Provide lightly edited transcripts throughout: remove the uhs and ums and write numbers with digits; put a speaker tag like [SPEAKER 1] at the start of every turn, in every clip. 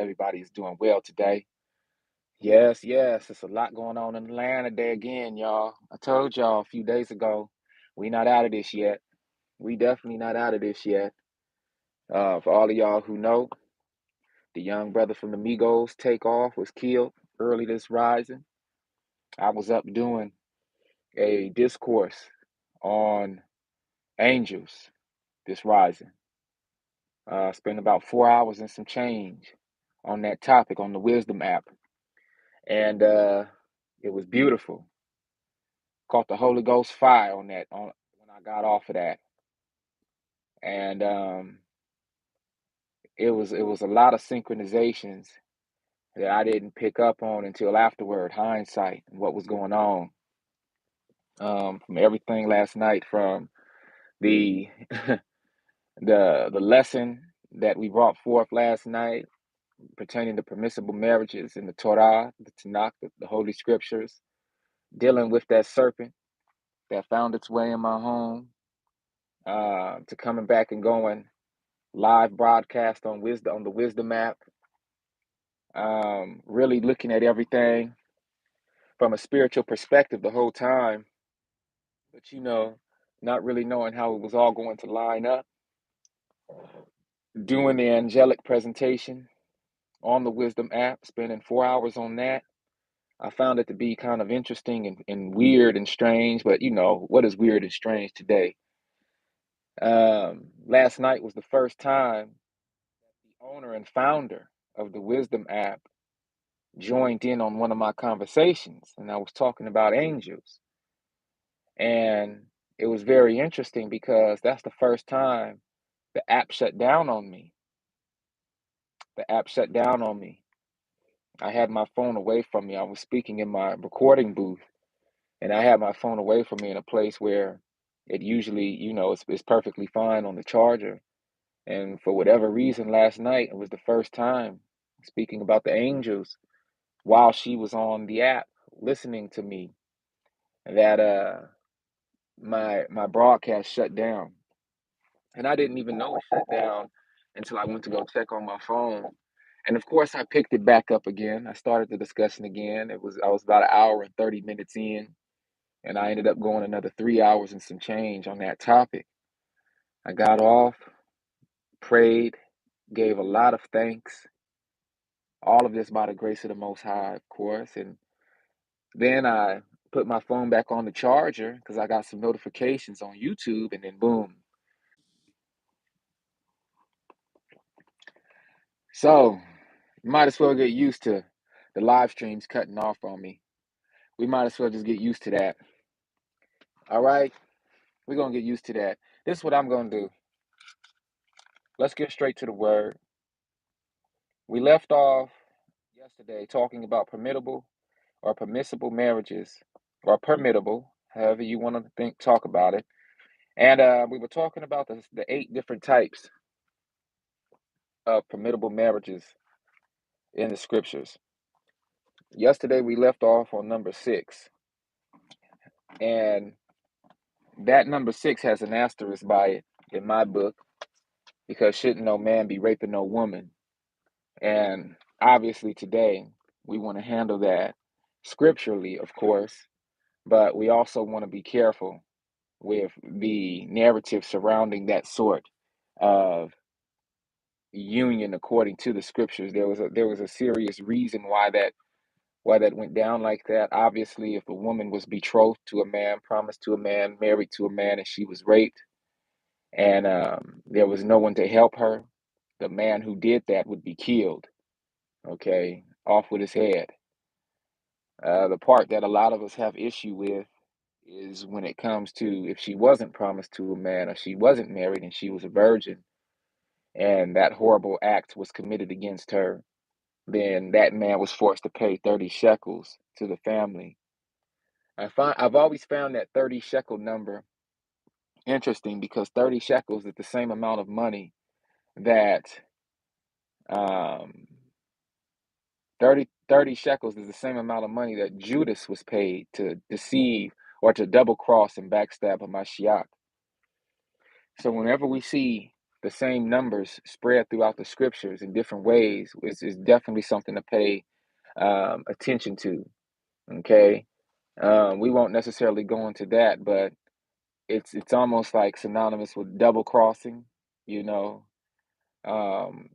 [SPEAKER 1] everybody is doing well today. Yes, yes, it's a lot going on in Atlanta today again, y'all. I told y'all a few days ago, we not out of this yet. We definitely not out of this yet. For all of y'all who know, the young brother from the Migos, Takeoff, was killed early this rising. I was up doing a discourse on angels this rising. Spent about 4 hours and some change on that topic on the Wisdom app. And it was beautiful. Caught the Holy Ghost fire on that on when I got off of that. And it was a lot of synchronizations that I didn't pick up on until afterward, hindsight, and what was going on. From everything last night, from the the lesson that we brought forth last night pertaining to permissible marriages in the Torah, the Tanakh, the Holy Scriptures, dealing with that serpent that found its way in my home, to coming back and going live broadcast on the Wisdom app. Really looking at everything from a spiritual perspective the whole time, but not really knowing how it was all going to line up. Doing the angelic presentation on the Wisdom app, spending 4 hours on that. I found it to be kind of interesting and weird and strange, but what is weird and strange today? Last night was the first time the owner and founder of the Wisdom app joined in on one of my conversations, and I was talking about angels. And it was very interesting because that's the first time the app shut down on me. The app shut down on me. I had my phone away from me. I was speaking in my recording booth, and I had my phone away from me in a place where it usually, it's perfectly fine on the charger. And for whatever reason, last night, it was the first time speaking about the angels while she was on the app listening to me that my broadcast shut down. And I didn't even know it shut down until I went to go check on my phone. And of course I picked it back up again. I started the discussion again. I was about an hour and 30 minutes in, and I ended up going another 3 hours and some change on that topic. I got off, prayed, gave a lot of thanks. All of this by the grace of the Most High, of course. And then I put my phone back on the charger because I got some notifications on YouTube, and then boom. So, you might as well get used to the live streams cutting off on me. We might as well just get used to that. All right? We're going to get used to that. This is what I'm going to do. Let's get straight to the word. We left off yesterday talking about permissible marriages, or permittable, however you want to talk about it. And we were talking about the 8 different types of permissible marriages in the scriptures. Yesterday we left off on number 6. And that number 6 has an asterisk by it in my book, because shouldn't no man be raping no woman. And obviously today we want to handle that scripturally, of course, but we also want to be careful with the narrative surrounding that sort of union according to the scriptures. There was a serious reason why that went down like that. Obviously, if a woman was betrothed to a man, promised to a man, married to a man, and she was raped, and there was no one to help her, the man who did that would be killed. Okay, off with his head. The part that a lot of us have issue with is when it comes to if she wasn't promised to a man, or she wasn't married and she was a virgin, and that horrible act was committed against her, then that man was forced to pay 30 shekels to the family. I've always found that 30 shekel number interesting, because 30 shekels is the same amount of money that um 30 shekels is the same amount of money that Judas was paid to deceive or to double cross and backstab a Mashiach. So whenever we see the same numbers spread throughout the scriptures in different ways is definitely something to pay attention to. Okay, we won't necessarily go into that, but it's almost like synonymous with double crossing. You know, um,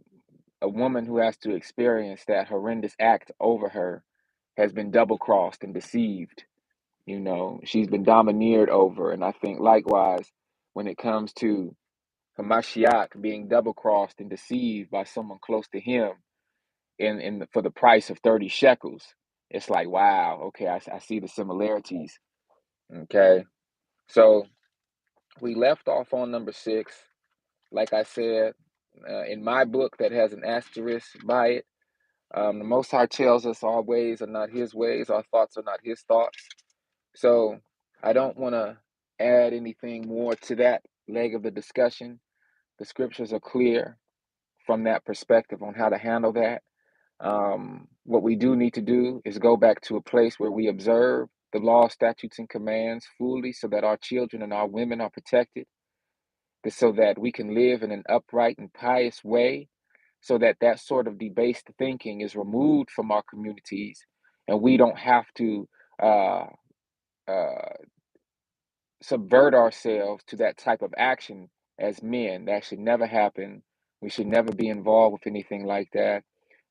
[SPEAKER 1] a woman who has to experience that horrendous act over her has been double crossed and deceived. You know, she's been domineered over, and I think likewise when it comes to Hamashiach being double crossed and deceived by someone close to him for the price of 30 shekels. It's like, wow, okay, I see the similarities. Okay. So we left off on number 6. Like I said, in my book that has an asterisk by it, the Most High tells us our ways are not his ways, our thoughts are not his thoughts. So I don't want to add anything more to that leg of the discussion. The scriptures are clear from that perspective on how to handle that. What we do need to do is go back to a place where we observe the law, statutes, and commands fully so that our children and our women are protected, so that we can live in an upright and pious way, so that that sort of debased thinking is removed from our communities and we don't have to uh, uh, subvert ourselves to that type of action as men. That should never happen. We should never be involved with anything like that.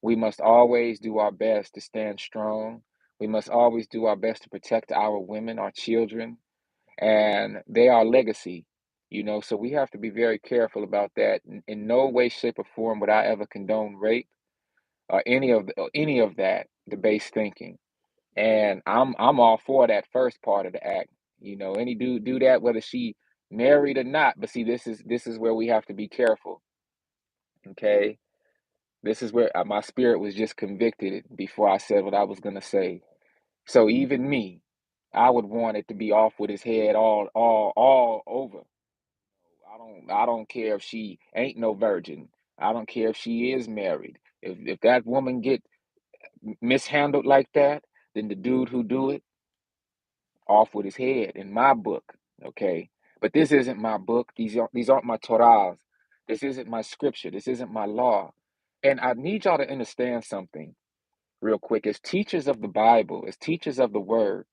[SPEAKER 1] We must always do our best to stand strong. We must always do our best to protect our women, our children, and they are legacy, you know, so we have to be very careful about that. In no way, shape, or form would I ever condone rape or any of that debased thinking. And I'm all for that first part of the act. You know, any dude do that whether she married or not. But see, this is where we have to be careful. Okay, this is where my spirit was just convicted before I said what I was gonna say. So even me, I would want it to be off with his head all over. I don't care if she ain't no virgin. I don't care if she is married. If that woman get mishandled like that, then the dude who do it off with his head in my book. Okay. But this isn't my book. These aren't my Torahs. This isn't my scripture. This isn't my law. And I need y'all to understand something real quick. As teachers of the Bible, as teachers of the word,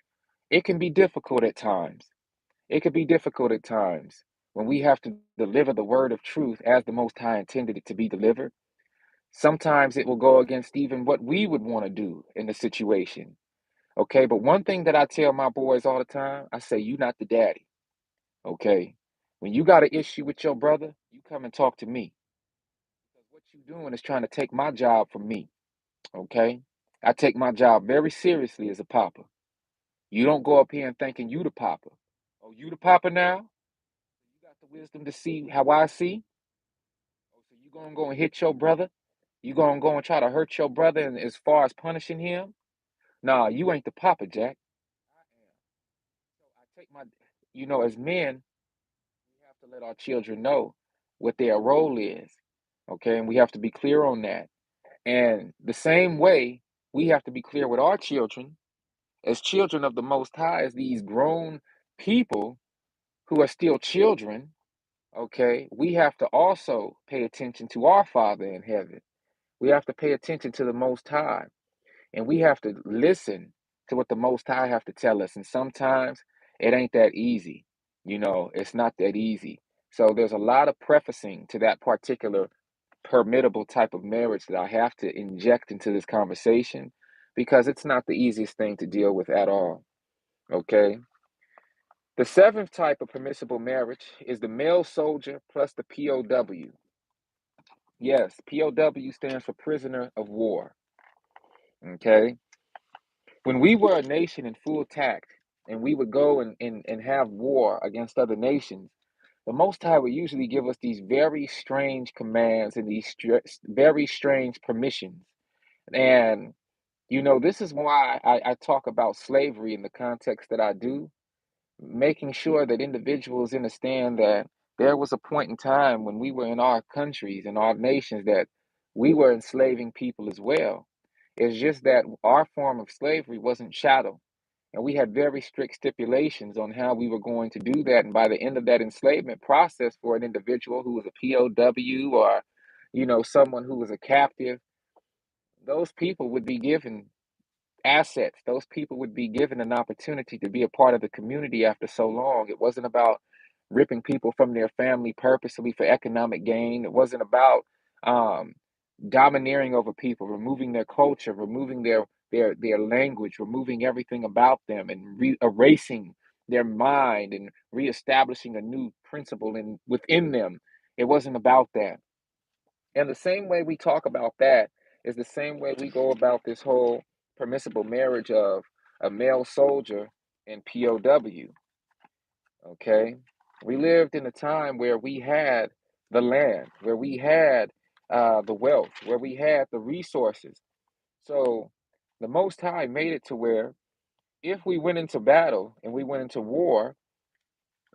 [SPEAKER 1] it can be difficult at times. It could be difficult at times when we have to deliver the word of truth as the Most High intended it to be delivered. Sometimes it will go against even what we would want to do in the situation. Okay, but one thing that I tell my boys all the time, I say, you not the daddy. Okay, when you got an issue with your brother, you come and talk to me. Because what you doing is trying to take my job from me. Okay, I take my job very seriously as a papa. You don't go up here and thinking you the papa. Oh, you the papa now? You got the wisdom to see how I see? Oh, so you gonna go and hit your brother? You gonna go and try to hurt your brother and as far as punishing him? Nah, you ain't the papa, Jack. I am. So I take my, as men, we have to let our children know what their role is. Okay, and we have to be clear on that. And the same way, we have to be clear with our children as children of the Most High, as these grown people who are still children. Okay, we have to also pay attention to our Father in heaven. We have to pay attention to the Most High, and we have to listen to what the Most High have to tell us. And sometimes it ain't that easy. It's not that easy. So there's a lot of prefacing to that particular permittable type of marriage that I have to inject into this conversation because it's not the easiest thing to deal with at all. Okay. The seventh type of permissible marriage is the male soldier plus the POW. Yes, POW stands for prisoner of war. Okay. When we were a nation in full tact and we would go and have war against other nations, the Most High would usually give us these very strange commands and these very strange permissions. And, this is why I talk about slavery in the context that I do, making sure that individuals understand that there was a point in time when we were in our countries and our nations that we were enslaving people as well. It's just that our form of slavery wasn't chattel. And we had very strict stipulations on how we were going to do that. And by the end of that enslavement process, for an individual who was a POW or, someone who was a captive, those people would be given assets. Those people would be given an opportunity to be a part of the community after so long. It wasn't about ripping people from their family purposely for economic gain. It wasn't about um, domineering over people, removing their culture, removing their language, removing everything about them, and erasing their mind and reestablishing a new principle within them. It wasn't about that. And the same way we talk about that is the same way we go about this whole permissible marriage of a male soldier and POW. Okay. We lived in a time where we had the land, where we had the wealth, where we had the resources. So the Most High made it to where if we went into battle and we went into war,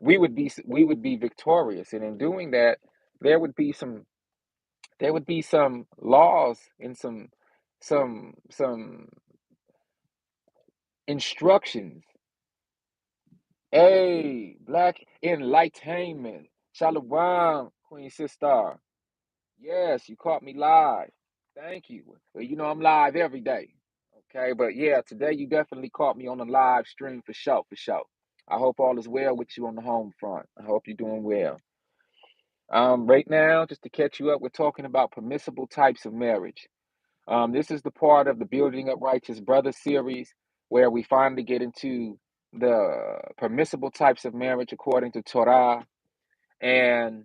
[SPEAKER 1] we would be victorious. And in doing that, there would be some there would be some laws and some instructions. Hey, black enlightenment. Shalom, Queen Sister. Yes, you caught me live. Thank you. Well, I'm live every day. Okay, but yeah, today you definitely caught me on a live stream for sure, for sure. I hope all is well with you on the home front. I hope you're doing well. Right now, just to catch you up, we're talking about permissible types of marriage. This is the part of the Building Up Righteous Brothers series where we finally get into the permissible types of marriage according to Torah. And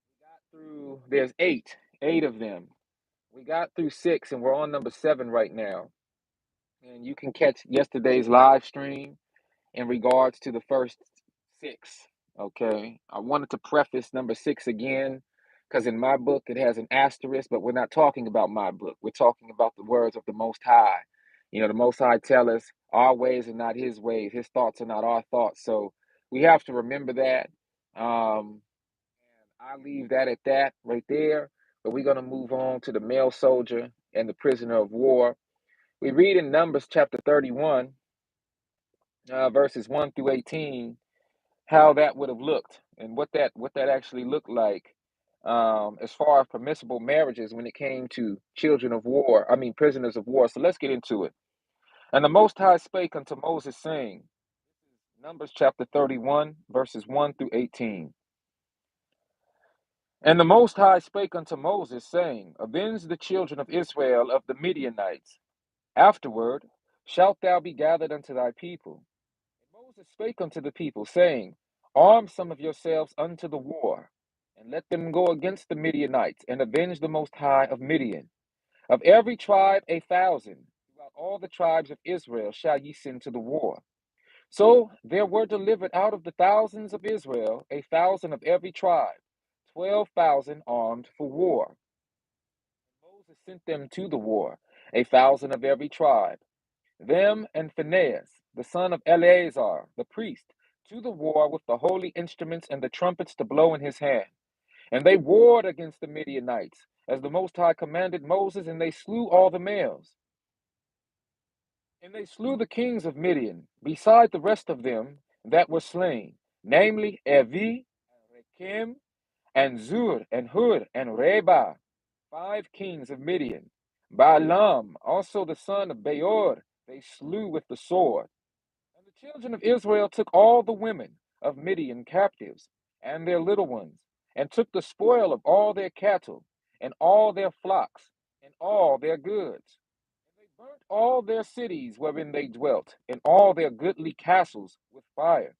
[SPEAKER 1] we got through, there's eight of them. We got through six, and we're on number seven right now. And you can catch yesterday's live stream in regards to the first six. Okay. I wanted to preface number six again because in my book it has an asterisk, but we're not talking about my book. We're talking about the words of the Most High. The Most High tell us our ways are not his ways, his thoughts are not our thoughts. So we have to remember that. And I leave that at that right there. But we're going to move on to the male soldier and the prisoner of war. We read in Numbers chapter 31, verses 1 through 18, how that would have looked and what that actually looked like, as far as permissible marriages when it came to children of war, I mean prisoners of war. So let's get into it. And the Most High spake unto Moses, saying, Numbers chapter 31, verses 1 through 18. And the Most High spake unto Moses, saying, Avenge the children of Israel of the Midianites. Afterward shalt thou be gathered unto thy people. Moses spake unto the people, saying, Arm some of yourselves unto the war, and let them go against the Midianites, and avenge the Most High of Midian. Of every tribe 1,000, throughout all the tribes of Israel shall ye send to the war. So there were delivered out of the thousands of Israel 1,000 of every tribe, 12,000 armed for war. Moses sent them to the war, 1,000 of every tribe. Them and Phinehas, the son of Eleazar, the priest, to the war with the holy instruments and the trumpets to blow in his hand. And they warred against the Midianites, as the Most High commanded Moses, and they slew all the males. And they slew the kings of Midian, beside the rest of them that were slain, namely Evi, Rekem, and Zur, and Hur, and Reba, 5 kings of Midian. Balaam, also the son of B.U.R., they slew with the sword. And the children of Israel took all the women of Midian captives, and their little ones, and took the spoil of all their cattle, and all their flocks, and all their goods. And they burnt all their cities wherein they dwelt, and all their goodly castles with fire.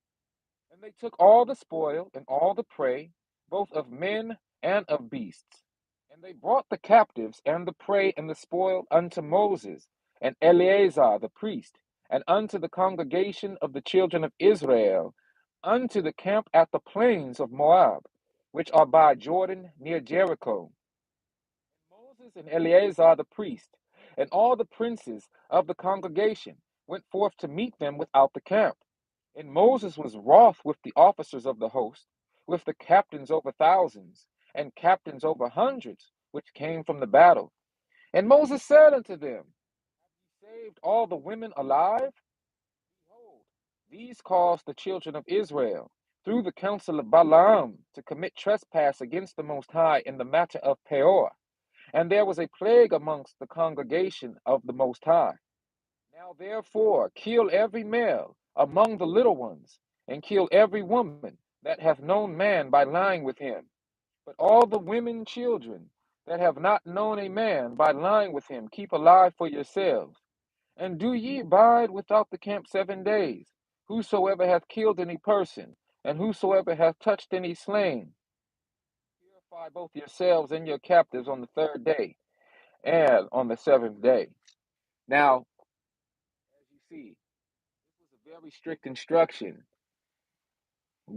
[SPEAKER 1] And they took all the spoil and all the prey, both of men and of beasts. And they brought the captives and the prey and the spoil unto Moses and Eleazar the priest, and unto the congregation of the children of Israel, unto the camp at the plains of Moab, which are by Jordan near Jericho. Moses and Eleazar the priest, and all the princes of the congregation went forth to meet them without the camp. And Moses was wroth with the officers of the host, with the captains over thousands, and captains over hundreds, which came from the battle. And Moses said unto them, Have ye saved all the women alive? These caused the children of Israel, through the counsel of Balaam, to commit trespass against the Most High in the matter of Peor. And there was a plague amongst the congregation of the Most High. Now therefore kill every male among the little ones, and kill every woman that hath known man by lying with him. But all the women children that have not known a man by lying with him, keep alive for yourselves. And do ye abide without the camp 7 days. Whosoever hath killed any person, and whosoever hath touched any slain, purify both yourselves and your captives on the 3rd day, and on the 7th day. Now, as you see, this was a very strict instruction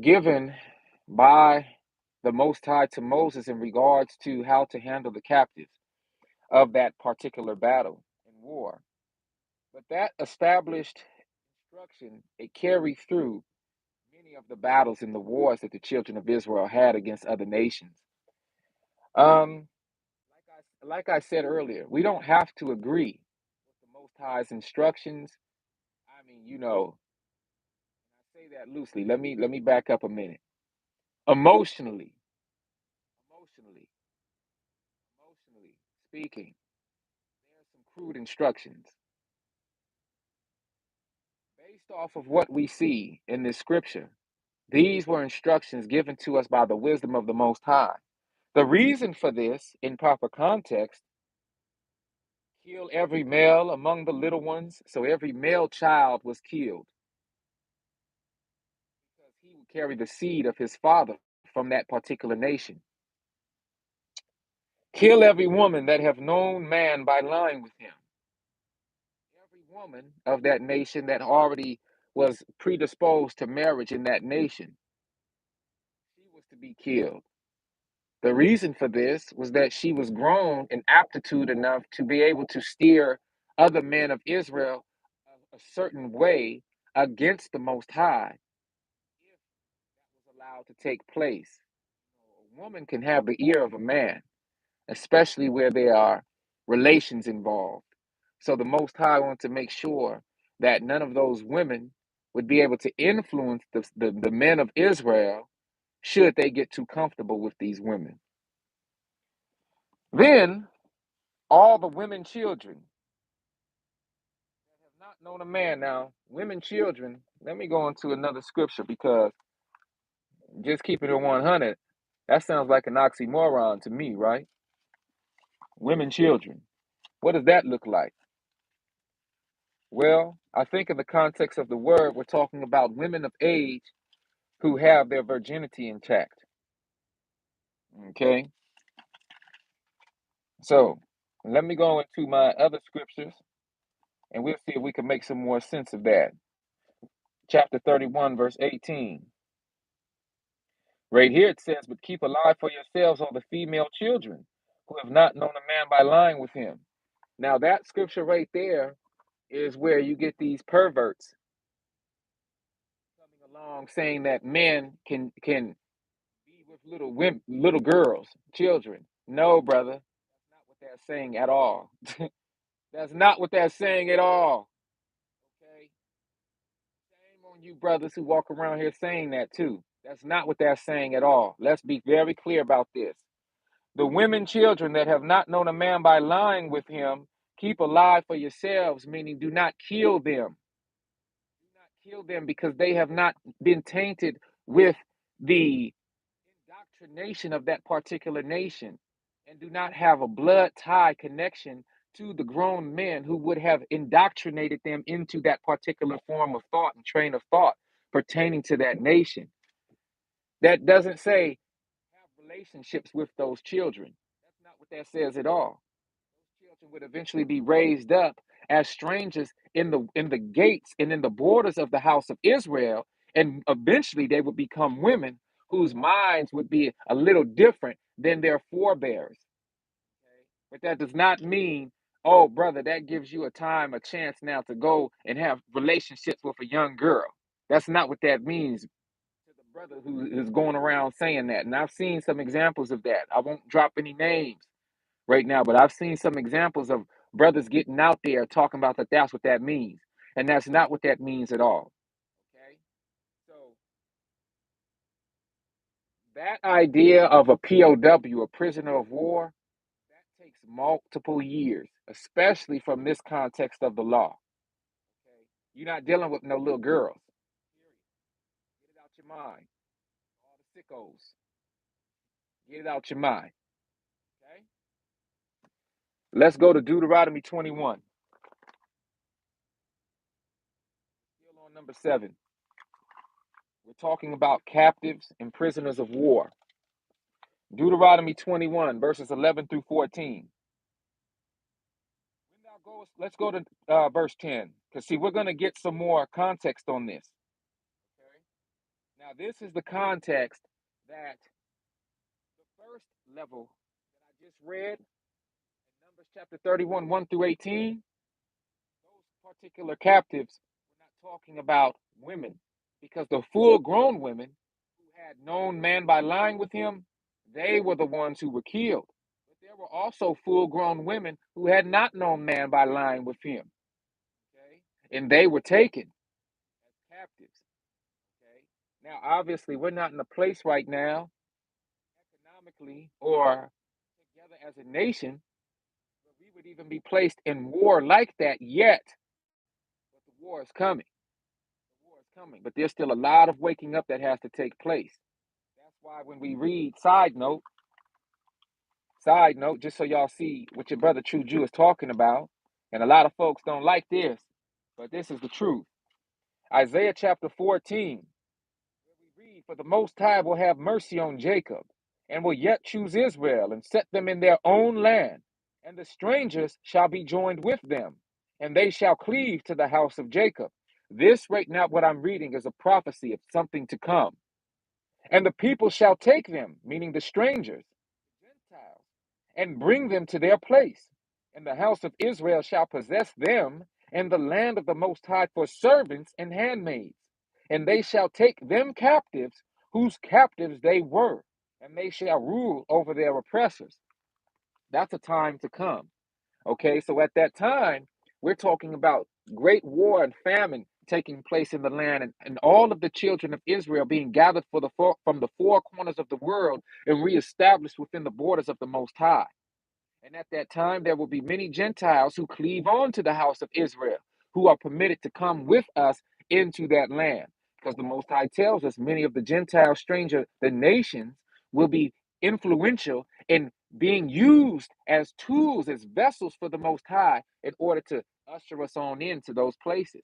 [SPEAKER 1] given by the Most High to Moses in regards to how to handle the captives of that particular battle and war. But that established instruction, it carried through many of the battles and the wars that the children of Israel had against other nations. Um, like I said earlier, we don't have to agree with the Most High's instructions. I mean, I say that loosely. Let me back up a minute. Emotionally, emotionally, emotionally speaking, there are some crude instructions based off of what we see in this scripture. These were instructions given to us by the wisdom of the Most High. The reason for this, in proper context, kill every male among the little ones. So every male child was killed because he would carry the seed of his father from that particular nation. Kill every woman that have known man by lying with him. Every woman of that nation that already was predisposed to marriage in that nation, she was to be killed. The reason for this was that she was grown in aptitude enough to be able to steer other men of Israel a certain way against the Most High if that was allowed to take place. A woman can have the ear of a man, especially where there are relations involved. So the Most High wanted to make sure that none of those women would be able to influence the men of Israel should they get too comfortable with these women. Then all the women children that have not known a man. Now, women children, let me go into another scripture because just keeping it 100, that sounds like an oxymoron to me, right? Women children. What does that look like? Well, I think in the context of the word, we're talking about women of age who have their virginity intact. Okay? So, let me go into my other scriptures and we'll see if we can make some more sense of that. Chapter 31, verse 18. Right here it says, but keep alive for yourselves all the female children who have not known a man by lying with him. Now, that scripture right there is where you get these perverts coming along saying that men can be with little women, little girls, children. No, brother, that's not what they're saying at all. That's not what they're saying at all. Okay, shame on you brothers who walk around here saying that too. That's not what they're saying at all. Let's be very clear about this. The women children that have not known a man by lying with him, keep alive for yourselves, meaning do not kill them. Do not kill them because they have not been tainted with the indoctrination of that particular nation and do not have a blood tie connection to the grown men who would have indoctrinated them into that particular form of thought and train of thought pertaining to that nation. That doesn't say have relationships with those children. That's not what that says at all. Those children would eventually be raised up as strangers in the gates and in the borders of the house of Israel, and eventually they would become women whose minds would be a little different than their forebears. Okay? But that does not mean, oh brother, that gives you a chance now to go and have relationships with a young girl. That's not what that means to the brother who is going around saying that. And I've seen some examples of that. I won't drop any names right now, but I've seen some examples of brothers getting out there talking about that that's what that means. And that's not what that means at all. That idea of a POW, a prisoner of war, that takes multiple years, especially from this context of the law. Okay? You're not dealing with no little girls. Get it out your mind. All the sickos. Get it out your mind. Okay? Let's go to Deuteronomy 21. Still on number 7. We're talking about captives and prisoners of war. Deuteronomy 21, verses 11 through 14. When thou goest, let's go to verse 10, because see, we're going to get some more context on this. Okay? Now, this is the context that the first level that I just read in Numbers chapter 31, 1 through 18, those particular captives, we're not talking about women, because the full grown women who had known man by lying with him, they were the ones who were killed. But there were also full grown women who had not known man by lying with him. Okay? And they were taken as captives. Okay? Now, obviously, we're not in a place right now, economically or together as a nation, where we would even be placed in war like that yet. But the war is coming. The war is coming. But there's still a lot of waking up that has to take place. That's why when we read, side note, just so y'all see what your brother True Jew is talking about, and a lot of folks don't like this, but this is the truth. Isaiah chapter 14, where we read, for the Most High will have mercy on Jacob, and will yet choose Israel, and set them in their own land. And the strangers shall be joined with them, and they shall cleave to the house of Jacob. This right now, what I'm reading, is a prophecy of something to come. And the people shall take them, meaning the strangers, the Gentiles, and bring them to their place. And the house of Israel shall possess them, and the land of the Most High for servants and handmaids. And they shall take them captives, whose captives they were, and they shall rule over their oppressors. That's a time to come. Okay, so at that time, we're talking about great war and famine taking place in the land, and all of the children of Israel being gathered from the four corners of the world and reestablished within the borders of the Most High. And at that time, there will be many Gentiles who cleave on to the house of Israel, who are permitted to come with us into that land. Because the Most High tells us many of the Gentile stranger, the nations, will be influential in being used as tools, as vessels for the Most High in order to usher us on into those places.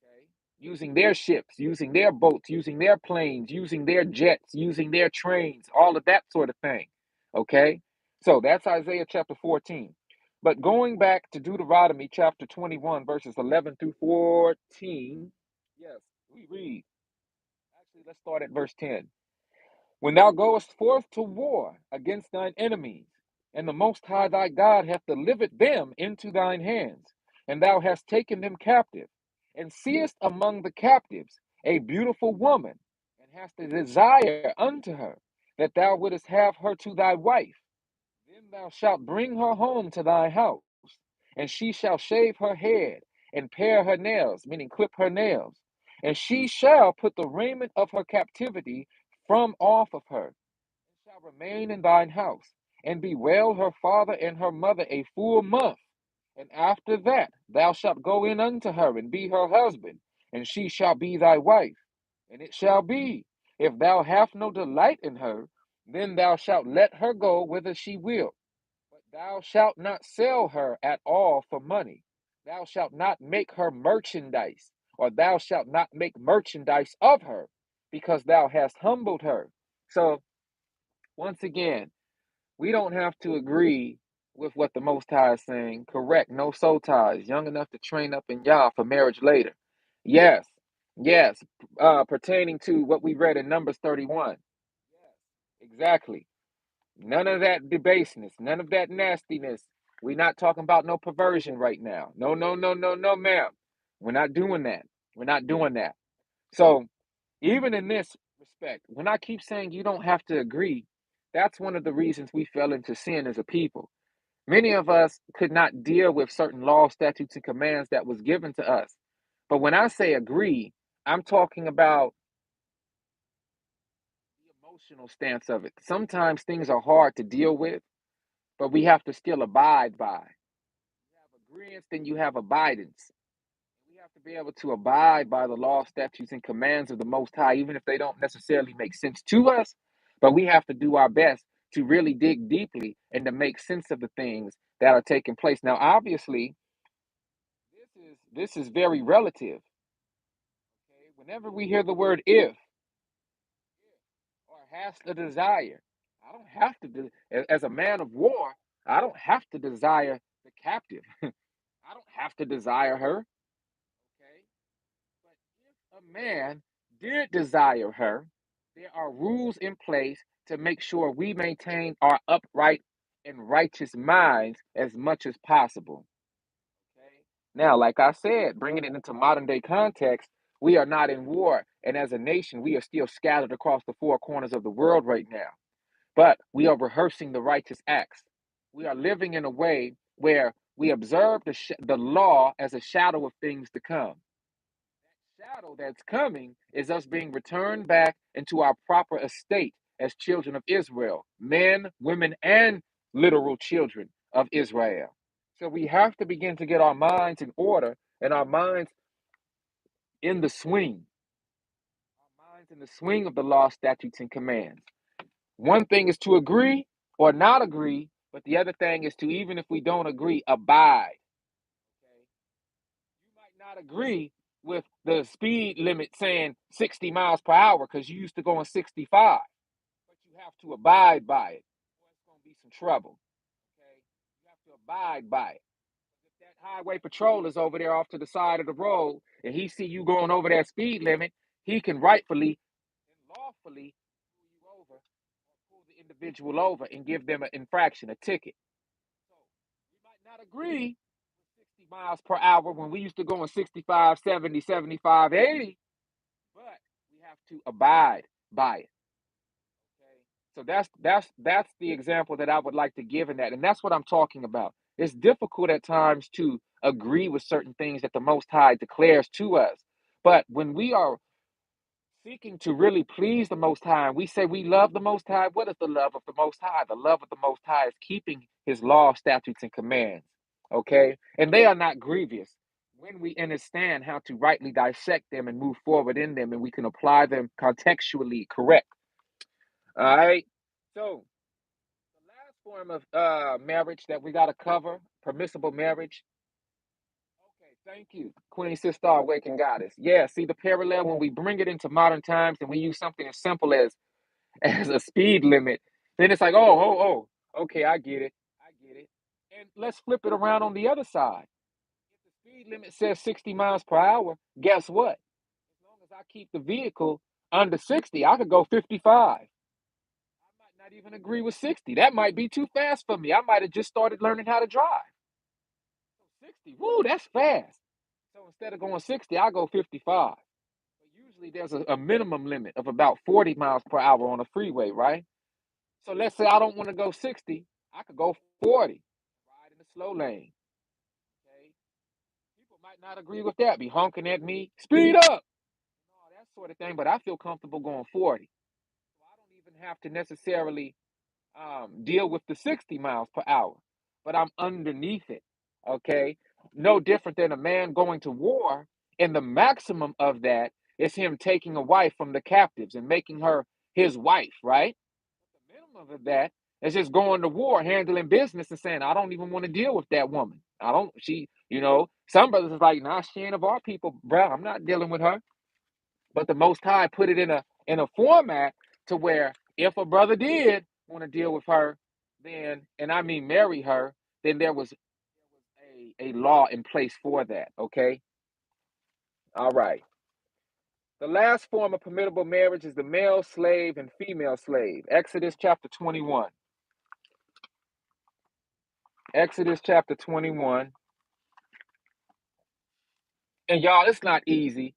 [SPEAKER 1] Okay? Using their ships, using their boats, using their planes, using their jets, using their trains, all of that sort of thing. Okay? So that's Isaiah chapter 14. But going back to Deuteronomy chapter 21, verses 11 through 14, yes, we read. Actually, let's start at verse 10. When thou goest forth to war against thine enemies, and the Most High thy God hath delivered them into thine hands, and thou hast taken them captive, and seest among the captives a beautiful woman, and hast a desire unto her, that thou wouldest have her to thy wife, then thou shalt bring her home to thy house, and she shall shave her head, and pare her nails, meaning clip her nails, and she shall put the raiment of her captivity from off of her, and shall remain in thine house, and bewail her father and her mother a full month. And after that thou shalt go in unto her, and be her husband, and she shall be thy wife. And it shall be, if thou have no delight in her, then thou shalt let her go whither she will. But thou shalt not sell her at all for money. Thou shalt not make her merchandise, or thou shalt not make merchandise of her, because thou hast humbled her. So, once again, we don't have to agree with what the Most High is saying. Correct. No soul ties. Young enough to train up in Yah for marriage later. Yes. Yes. Pertaining to what we read in Numbers 31. Yes. Exactly. None of that debaseness. None of that nastiness. We're not talking about no perversion right now. No, no, no, no, no, ma'am. We're not doing that. We're not doing that. So, even in this respect, when I keep saying you don't have to agree, that's one of the reasons we fell into sin as a people. Many of us could not deal with certain laws, statutes, and commands that was given to us. But when I say agree, I'm talking about the emotional stance of it. Sometimes things are hard to deal with, but we have to still abide by. You have agreement, then you have abidance. We have to be able to abide by the law, statutes, and commands of the Most High, even if they don't necessarily make sense to us. But we have to do our best to really dig deeply and to make sense of the things that are taking place. Now, obviously, this is very relative. Okay? Whenever we hear the word if or has to desire, I don't have to as a man of war, I don't have to desire the captive. I don't have to desire her. Okay. But if a man did desire her, there are rules in place to make sure we maintain our upright and righteous minds as much as possible. Okay. Now, like I said, bringing it into modern day context, we are not in war. And as a nation, we are still scattered across the four corners of the world right now. But we are rehearsing the righteous acts. We are living in a way where we observe the law as a shadow of things to come. Shadow that's coming is us being returned back into our proper estate as children of Israel, men, women, and literal children of Israel. So we have to begin to get our minds in order and our minds in the swing, our minds in the swing of the law, statutes, and commands. One thing is to agree or not agree, but the other thing is to, even if we don't agree, abide. Okay? You might not agree with the speed limit saying 60 miles per hour because you used to go on 65, but you have to abide by it. Or it's going to be some trouble. Okay? You have to abide by it. If that highway patrol is over there off to the side of the road and he see you going over that speed limit, he can rightfully and lawfully pull you over or pull the individual over and give them an infraction, a ticket. So we might not agree with 60 miles per hour when we used to go in 65, 70, 75, 80, but we have to abide by it. Okay. So that's the example that I would like to give in that. And that's what I'm talking about. It's difficult at times to agree with certain things that the Most High declares to us. But when we are seeking to really please the Most High, and we say we love the Most High, what is the love of the Most High? The love of the Most High is keeping his law, statutes, and commands. Okay? And they are not grievous when we understand how to rightly dissect them and move forward in them, and we can apply them contextually correct. All right? So, the last form of marriage that we got to cover, permissible marriage. Okay, thank you, Queen Sister Awakened Goddess. Yeah, see the parallel when we bring it into modern times and we use something as simple as as a speed limit, then it's like, okay, I get it. I get it. And let's flip it around on the other side. If the speed limit says 60 miles per hour, guess what? As long as I keep the vehicle under 60, I could go 55. I might not even agree with 60. That might be too fast for me. I might have just started learning how to drive. So 60, woo, that's fast. So instead of going 60, I go 55. But usually there's a minimum limit of about 40 miles per hour on a freeway, right? So let's say I don't want to go 60, I could go 40, ride in the slow lane. Okay. People might not agree with that, be honking at me, speed up, all that sort of thing, but I feel comfortable going 40. So I don't even have to necessarily deal with the 60 miles per hour, but I'm underneath it. Okay. No different than a man going to war, and the maximum of that is him taking a wife from the captives and making her his wife, right? The minimum of that is just going to war, handling business, and saying, I don't even want to deal with that woman. I don't, some brothers is like, nah, she ain't of our people, bro. I'm not dealing with her. But the Most High put it in a format to where if a brother did want to deal with her, then, and I mean marry her, then there was a law in place for that. Okay. All right. The last form of permissible marriage is the male slave and female slave. Exodus chapter 21. Exodus chapter 21. And y'all, it's not easy.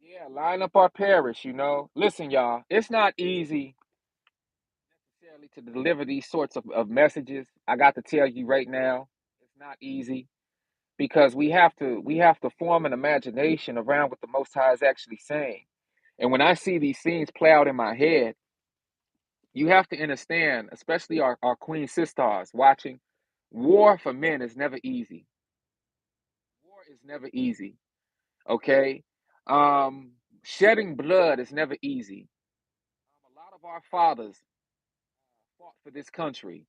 [SPEAKER 1] Yeah, line up our parish. Listen, y'all, it's not easy necessarily to deliver these sorts of messages. I got to tell you right now, it's not easy because we have to form an imagination around what the Most High is actually saying. And when I see these scenes play out in my head, you have to understand, especially our queen sisters watching, war for men is never easy. War is never easy. Okay. Um, Shedding blood is never easy. A lot of our fathers fought for this country.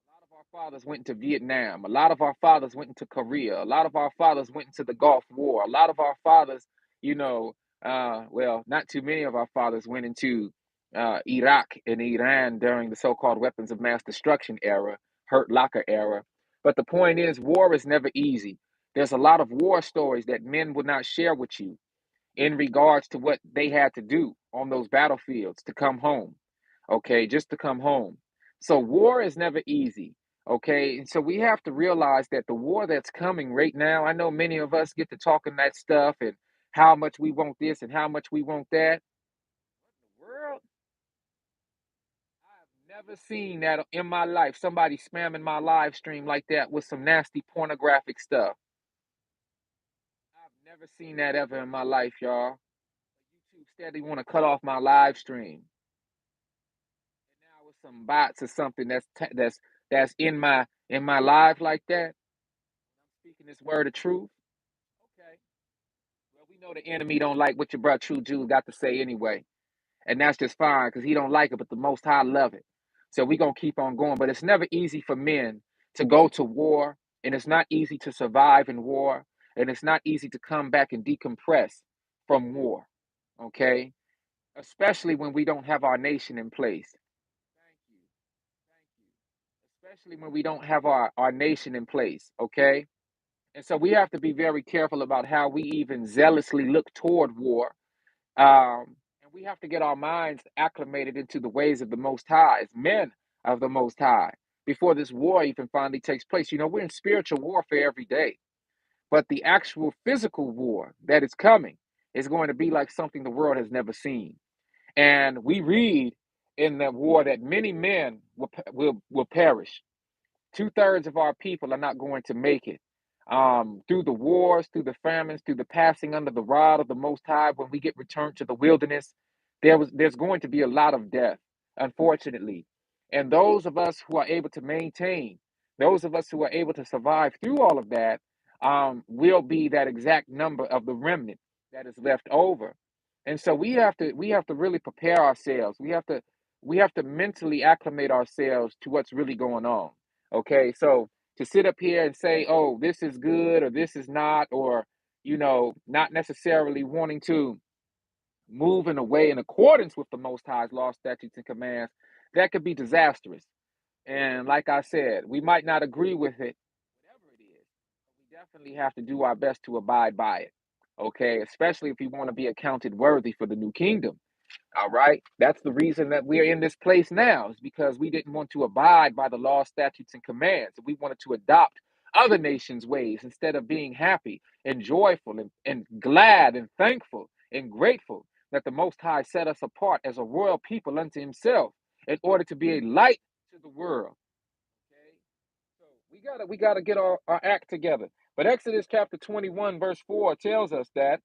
[SPEAKER 1] A lot of our fathers went into Vietnam. A lot of our fathers went into Korea. A lot of our fathers went into the Gulf War. A lot of our fathers, you know, well, not too many of our fathers went into Iraq and Iran during the so-called weapons of mass destruction era, Hurt Locker era. But the point is, war is never easy. There's a lot of war stories that men would not share with you in regards to what they had to do on those battlefields to come home. Okay, just to come home. So war is never easy. Okay, and so we have to realize that the war that's coming right now, I know many of us get to talking that stuff and how much we want this and how much we want that. The world, I've never seen that in my life. Somebody spamming my live stream like that with some nasty pornographic stuff. I've never seen that ever in my life, y'all. YouTube steadily want to cut off my live stream. And now with some bots or something that's in my live like that, I'm speaking this word of truth. Okay. Well, we know the enemy don't like what your brother True Jew got to say anyway. And that's just fine because he don't like it, but the most high love it. So we gonna keep on going. But it's never easy for men to go to war, and it's not easy to survive in war, and it's not easy to come back and decompress from war. Okay? Especially when we don't have our nation in place. Thank you. Thank you. Especially when we don't have our nation in place, okay? And so we have to be very careful about how we even zealously look toward war. And we have to get our minds acclimated into the ways of the Most High, as men of the Most High, before this war even finally takes place. You know, we're in spiritual warfare every day, but the actual physical war that is coming is going to be like something the world has never seen. And we read in the war that many men will perish. Two-thirds of our people are not going to make it. Through the wars, through the famines, through the passing under the rod of the Most High, when we get returned to the wilderness, there's going to be a lot of death, unfortunately. And those of us who are able to maintain, those of us who are able to survive through all of that, will be that exact number of the remnant that is left over. And so we have to really prepare ourselves. We have to mentally acclimate ourselves to what's really going on. Okay, so to sit up here and say, oh, this is good or this is not, or, not necessarily wanting to move in a way in accordance with the Most High's law, statutes, and commands, that could be disastrous. And like I said, we might not agree with it, whatever it is, but we definitely have to do our best to abide by it. Okay, especially if we want to be accounted worthy for the new kingdom. All right. That's the reason that we're in this place now, is because we didn't want to abide by the law, statutes, and commands. We wanted to adopt other nations' ways instead of being happy and joyful and glad and thankful and grateful that the Most High set us apart as a royal people unto Himself in order to be a light to the world. Okay. So we gotta get our act together. But Exodus chapter 21, verse 4 tells us that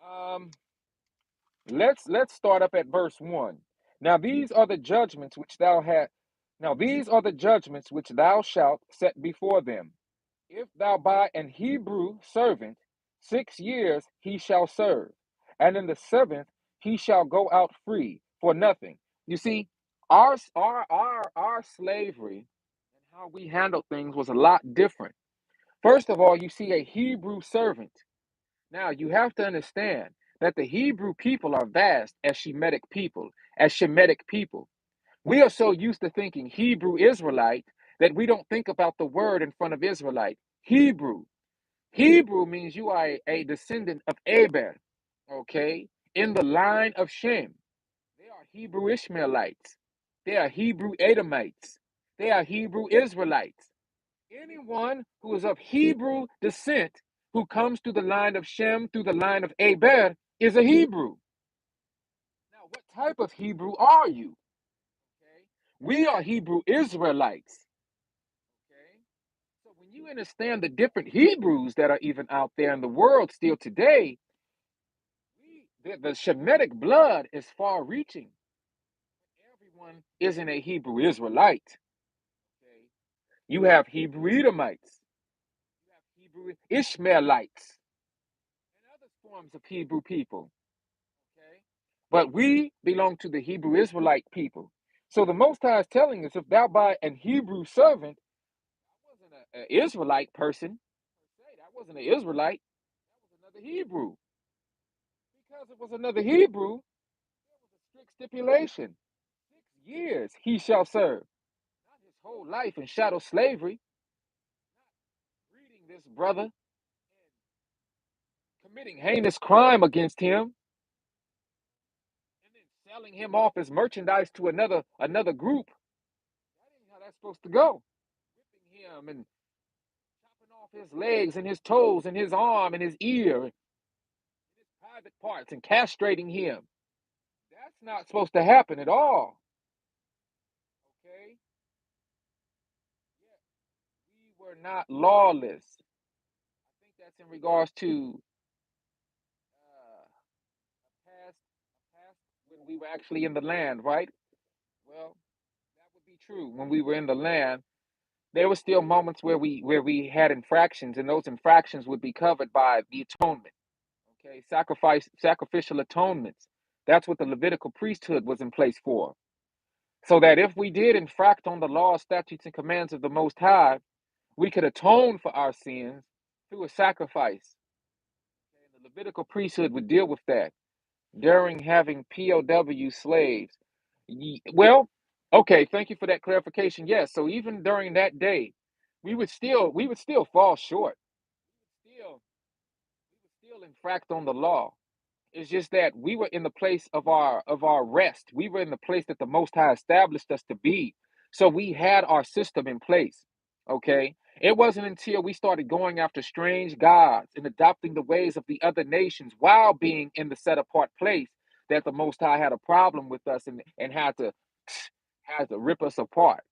[SPEAKER 1] um let's start up at verse 1. Now these are the judgments which thou had now these are the judgments which thou shalt set before them. If thou buy an Hebrew servant, 6 years he shall serve, and in the seventh he shall go out free for nothing. You see, our slavery and how we handled things was a lot different. First of all, you see a Hebrew servant. Now, you have to understand that the Hebrew people are vast as Shemitic people. We are so used to thinking Hebrew Israelite that we don't think about the word in front of Israelite. Hebrew. Hebrew means you are a descendant of Aber, okay, in the line of Shem. They are Hebrew Ishmaelites. They are Hebrew Edomites. They are Hebrew Israelites. Anyone who is of Hebrew descent, who comes through the line of Shem, through the line of Aber, is a Hebrew. Now, what type of Hebrew are you? Okay. We are Hebrew Israelites. Okay. So when you understand the different Hebrews that are even out there in the world still today, The Shemitic blood is far reaching. Everyone isn't a Hebrew Israelite. Okay? You have Hebrew Edomites, you have Hebrew Ishmaelites, and other forms of Hebrew people. Okay? But we belong to the Hebrew Israelite people. So the Most High is telling us if thou buy an Hebrew servant, that wasn't an Israelite person. That wasn't an Israelite. That was another Hebrew. Because it was another Hebrew, there was a strict stipulation. 6 years he shall serve. Not his whole life in shadow slavery. Breeding this brother and committing heinous crime against him and then selling him off as merchandise to another group. That ain't how that's supposed to go. Whipping him and chopping off his legs and his toes and his arm and his ear and his private parts and castrating him. That's not supposed to happen at all. Okay? Yet we were not lawless. I think that's in regards to a past when we were actually in the land, right? Well, that would be true. When we were in the land, there were still moments where we had infractions, and those infractions would be covered by the atonement. Okay, sacrificial atonements. That's what the Levitical priesthood was in place for. So that if we did infract on the law, statutes, and commands of the Most High, we could atone for our sins through a sacrifice. Okay, and the Levitical priesthood would deal with that during having POW slaves. Well, okay, thank you for that clarification. Yes, so even during that day, we would still fall short. Still, we would still infract on the law. It's just that we were in the place of our rest. We were in the place that the Most High established us to be. So we had our system in place. Okay. It wasn't until we started going after strange gods and adopting the ways of the other nations while being in the set apart place that the Most High had a problem with us and had to rip us apart.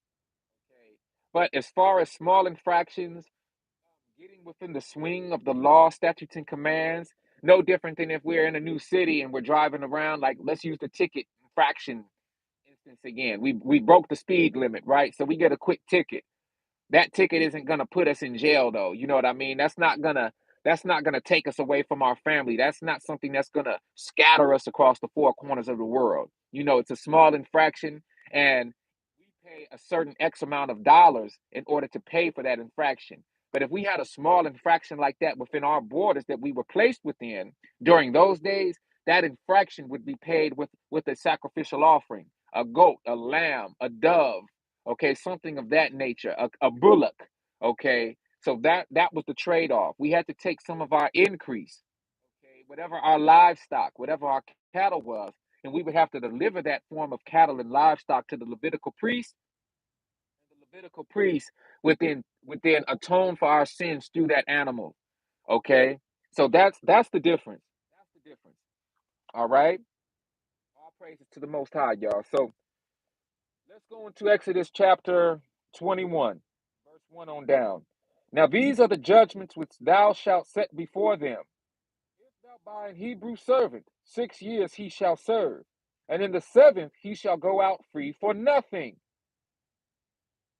[SPEAKER 1] Okay. But as far as small infractions, getting within the swing of the law, statutes, and commands, no different than if we're in a new city and we're driving around. Like, let's use the ticket infraction instance again. We broke the speed limit, right? So we get a quick ticket. That ticket isn't gonna put us in jail, though. You know what I mean? That's not gonna take us away from our family. That's not something that's gonna scatter us across the four corners of the world. It's a small infraction, and we pay a certain X amount of dollars in order to pay for that infraction. But if we had a small infraction like that within our borders that we were placed within during those days, that infraction would be paid with a sacrificial offering, a goat, a lamb, a dove, okay, something of that nature, a bullock, okay. So that was the trade-off. We had to take some of our increase, okay, whatever our livestock, whatever our cattle was, and we would have to deliver that form of cattle and livestock to the Levitical priest, and the Levitical priest would then atone for our sins through that animal, okay. So that's the difference. That's the difference. All right. All praises to the Most High, y'all. So let's go into Exodus chapter 21. Verse 1 on down. Now these are the judgments which thou shalt set before them. If thou buy an Hebrew servant, 6 years he shall serve, and in the seventh he shall go out free for nothing.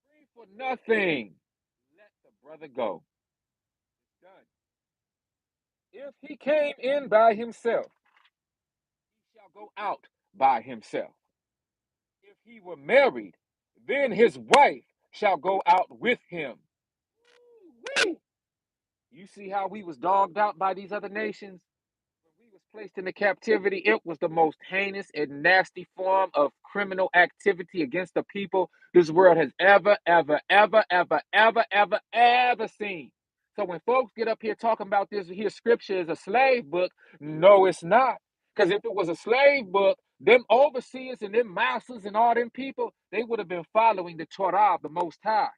[SPEAKER 1] Free for nothing. Let the brother go. It's done. If he came in by himself, he shall go out by himself. If he were married, then his wife shall go out with him. Woo-wee. You see how we was dogged out by these other nations? When we was placed into captivity, it was the most heinous and nasty form of criminal activity against the people this world has ever, ever, ever, ever, ever, ever, ever seen. So when folks get up here talking about this here scripture is a slave book, no, it's not. Because if it was a slave book, them overseers and them masters and all them people, they would have been following the Torah of the Most High.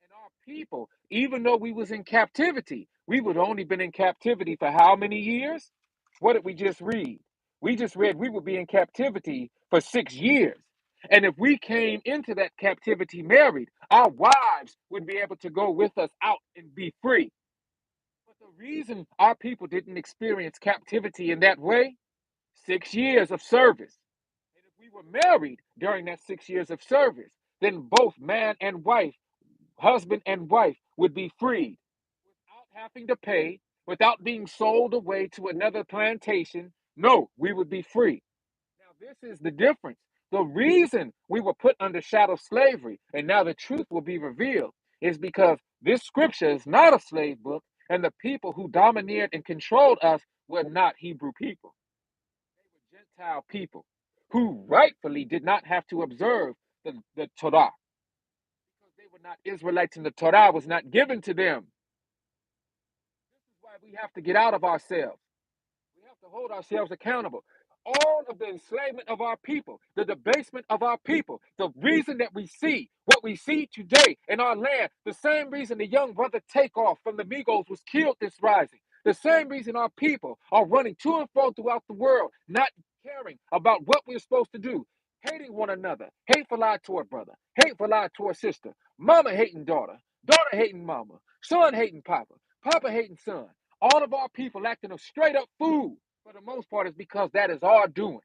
[SPEAKER 1] And our people, even though we was in captivity, we would only been in captivity for how many years? What did we just read? We just read we would be in captivity for 6 years. And if we came into that captivity married, our wives would be able to go with us out and be free. But the reason our people didn't experience captivity in that way, 6 years of service. And if we were married during that 6 years of service, then both man and wife, husband and wife, would be freed without having to pay, without being sold away to another plantation. No, we would be free. Now, this is the difference. The reason we were put under shadow slavery, and now the truth will be revealed, is because this scripture is not a slave book, and the people who domineered and controlled us were not Hebrew people. They were Gentile people who rightfully did not have to observe the Torah because they were not Israelites and the Torah was not given to them. This is why we have to get out of ourselves. We have to hold ourselves accountable. All of the enslavement of our people, the debasement of our people, the reason that we see what we see today in our land, the same reason the young brother Takeoff from the Migos was killed this rising, the same reason our people are running to and fro throughout the world, not caring about what we're supposed to do, hating one another, hateful eye toward brother, hateful eye toward sister, mama hating daughter, daughter hating mama, son hating papa, papa hating son. All of our people acting a straight up fool for the most part is because that is our doing.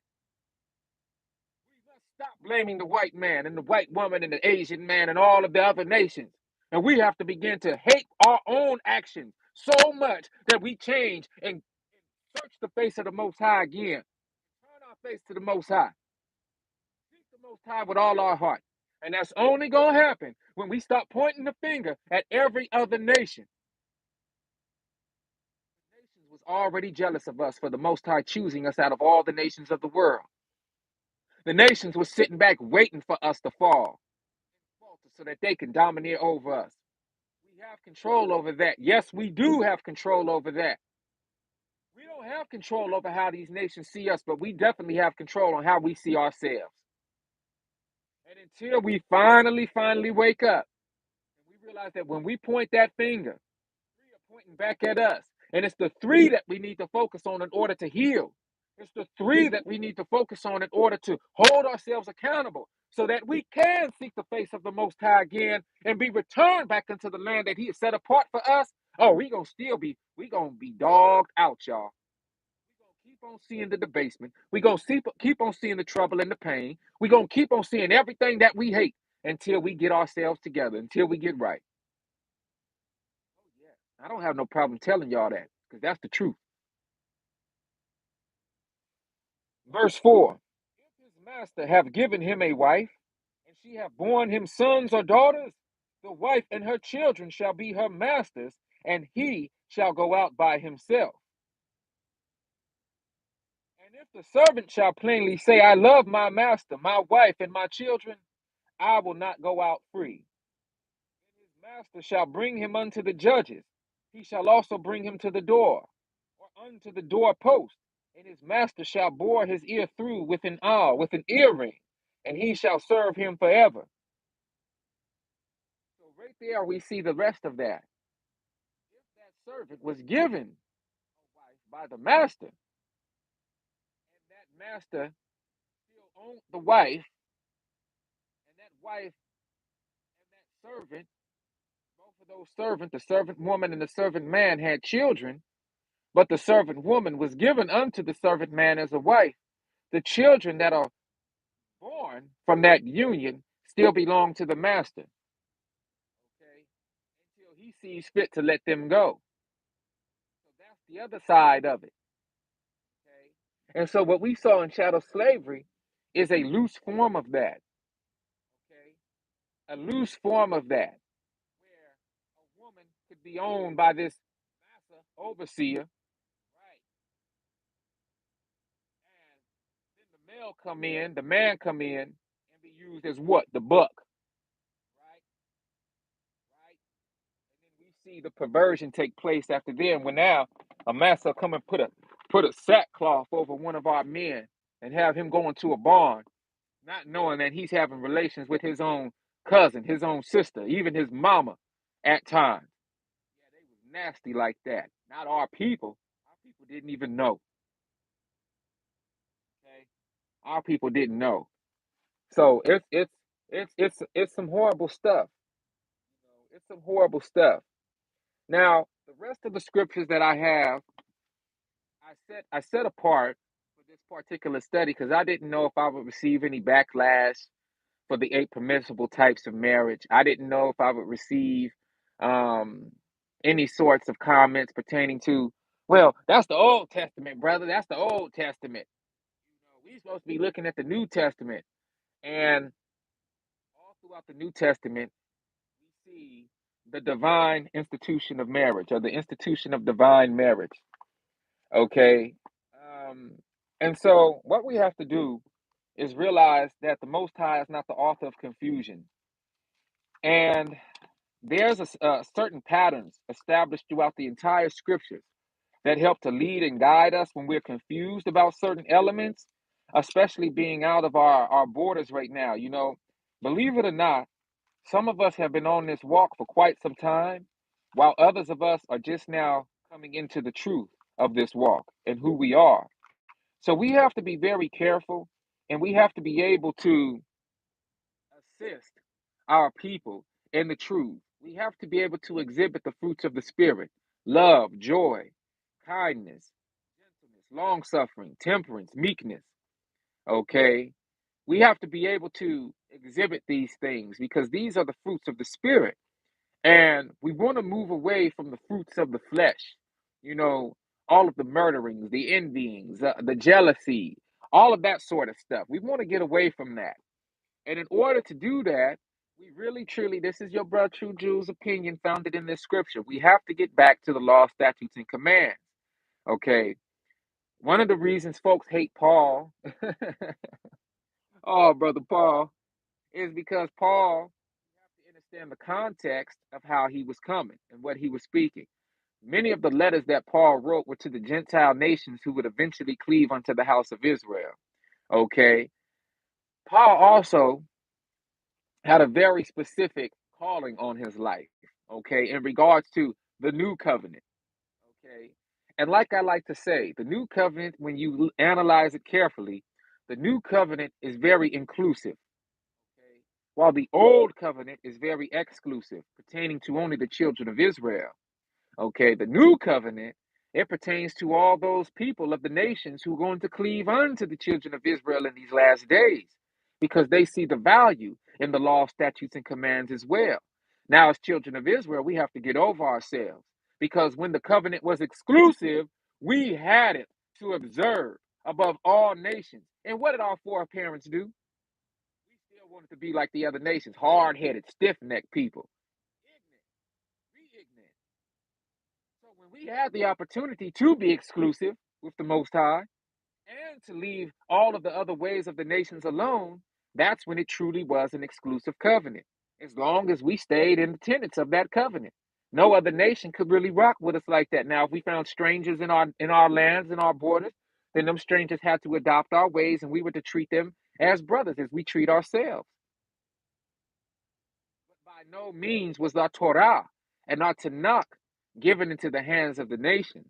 [SPEAKER 1] We must stop blaming the white man and the white woman and the Asian man and all of the other nations. And we have to begin to hate our own actions so much that we change and search the face of the Most High again. Turn our face to the Most High. Seek the Most High with all our heart. And that's only going to happen when we stop pointing the finger at every other nation. Nations was already jealous of us for the Most High choosing us out of all the nations of the world. The nations were sitting back waiting for us to fall so that they can domineer over us. We have control over that. Yes, we do have control over that. We don't have control over how these nations see us, but we definitely have control on how we see ourselves. And until we finally wake up, and we realize that when we point that finger, three are pointing back at us. And it's the three that we need to focus on in order to heal. It's the three that we need to focus on in order to hold ourselves accountable so that we can seek the face of the Most High again and be returned back into the land that He has set apart for us. Oh, we gonna be dogged out, y'all. We gonna keep on seeing the debasement. We gonna keep on seeing the trouble and the pain. We gonna keep on seeing everything that we hate until we get ourselves together, until we get right. Oh yeah, I don't have no problem telling y'all that because that's the truth. Verse 4. If his master have given him a wife, and she have borne him sons or daughters, the wife and her children shall be her masters, and he shall go out by himself. And if the servant shall plainly say, I love my master, my wife, and my children, I will not go out free. Then his master shall bring him unto the judges. He shall also bring him to the door, or unto the door post, and his master shall bore his ear through with an awl, with an earring, and he shall serve him forever. So right there we see the rest of that. If that servant was given a wife by the master, and that master still owned the wife, and that wife and that servant, both of those servants, the servant woman and the servant man, had children, but the servant woman was given unto the servant man as a wife. The children that are born from that union still belong to the master, okay, until he sees fit to let them go. So that's the other side of it, okay. And so what we saw in chattel slavery is a loose form of that, okay, a loose form of that, where a woman could be owned by this master overseer, right? And then the male come in, the man come in, and be used as what? The buck, right? Right? And then we see the perversion take place after then when now a master come and put a sackcloth over one of our men and have him go into a barn, not knowing that he's having relations with his own cousin, his own sister, even his mama at times. Yeah, they was nasty like that. Not our people. Our people didn't even know. Okay, our people didn't know. So it's some horrible stuff. You know, it's some horrible stuff. Now, the rest of the scriptures that I have, I set apart for this particular study because I didn't know if I would receive any backlash for the 8 permissible types of marriage. I didn't know if I would receive um, any sorts of comments pertaining to, well, that's the Old Testament, brother. That's the Old Testament. We're supposed to be looking at the New Testament. And all throughout the New Testament, we see the divine institution of marriage or the institution of divine marriage. Okay. Um, and so what we have to do is realize that the Most High is not the author of confusion. And there's certain patterns established throughout the entire scriptures that help to lead and guide us when we're confused about certain elements, especially being out of our borders right now. Believe it or not, some of us have been on this walk for quite some time, while others of us are just now coming into the truth of this walk and who we are. So we have to be very careful and we have to be able to assist our people in the truth. We have to be able to exhibit the fruits of the Spirit: love, joy, kindness, gentleness, long suffering, temperance, meekness. Okay. We have to be able to exhibit these things because these are the fruits of the Spirit. And we want to move away from the fruits of the flesh, you know, all of the murderings, the envyings, the jealousy, all of that sort of stuff. We want to get away from that. And in order to do that, we really, truly, this is your brother True Jew's opinion founded in this scripture. We have to get back to the law, statutes, and commands. Okay. One of the reasons folks hate Paul, oh, brother Paul, is because Paul, you have to understand the context of how he was coming and what he was speaking. Many of the letters that Paul wrote were to the Gentile nations who would eventually cleave unto the house of Israel. Okay. Paul also had a very specific calling on his life, okay, in regards to the new covenant, okay. And like I like to say, the new covenant, when you analyze it carefully, the new covenant is very inclusive, okay, while the old covenant is very exclusive, pertaining to only the children of Israel. Okay, the new covenant, it pertains to all those people of the nations who are going to cleave unto the children of Israel in these last days because they see the value in the law, statutes, and commands as well. Now, as children of Israel, we have to get over ourselves because when the covenant was exclusive, we had it to observe above all nations. And what did our foreparents do? We still wanted to be like the other nations, hard headed, stiff necked people, ignorant, re ignorant. So when we had the opportunity to be exclusive with the Most High and to leave all of the other ways of the nations alone, that's when it truly was an exclusive covenant. As long as we stayed in the tenets of that covenant, no other nation could really rock with us like that. Now, if we found strangers in our lands, in our borders, then them strangers had to adopt our ways, and we were to treat them as brothers, as we treat ourselves. But by no means was our Torah and our Tanakh given into the hands of the nations.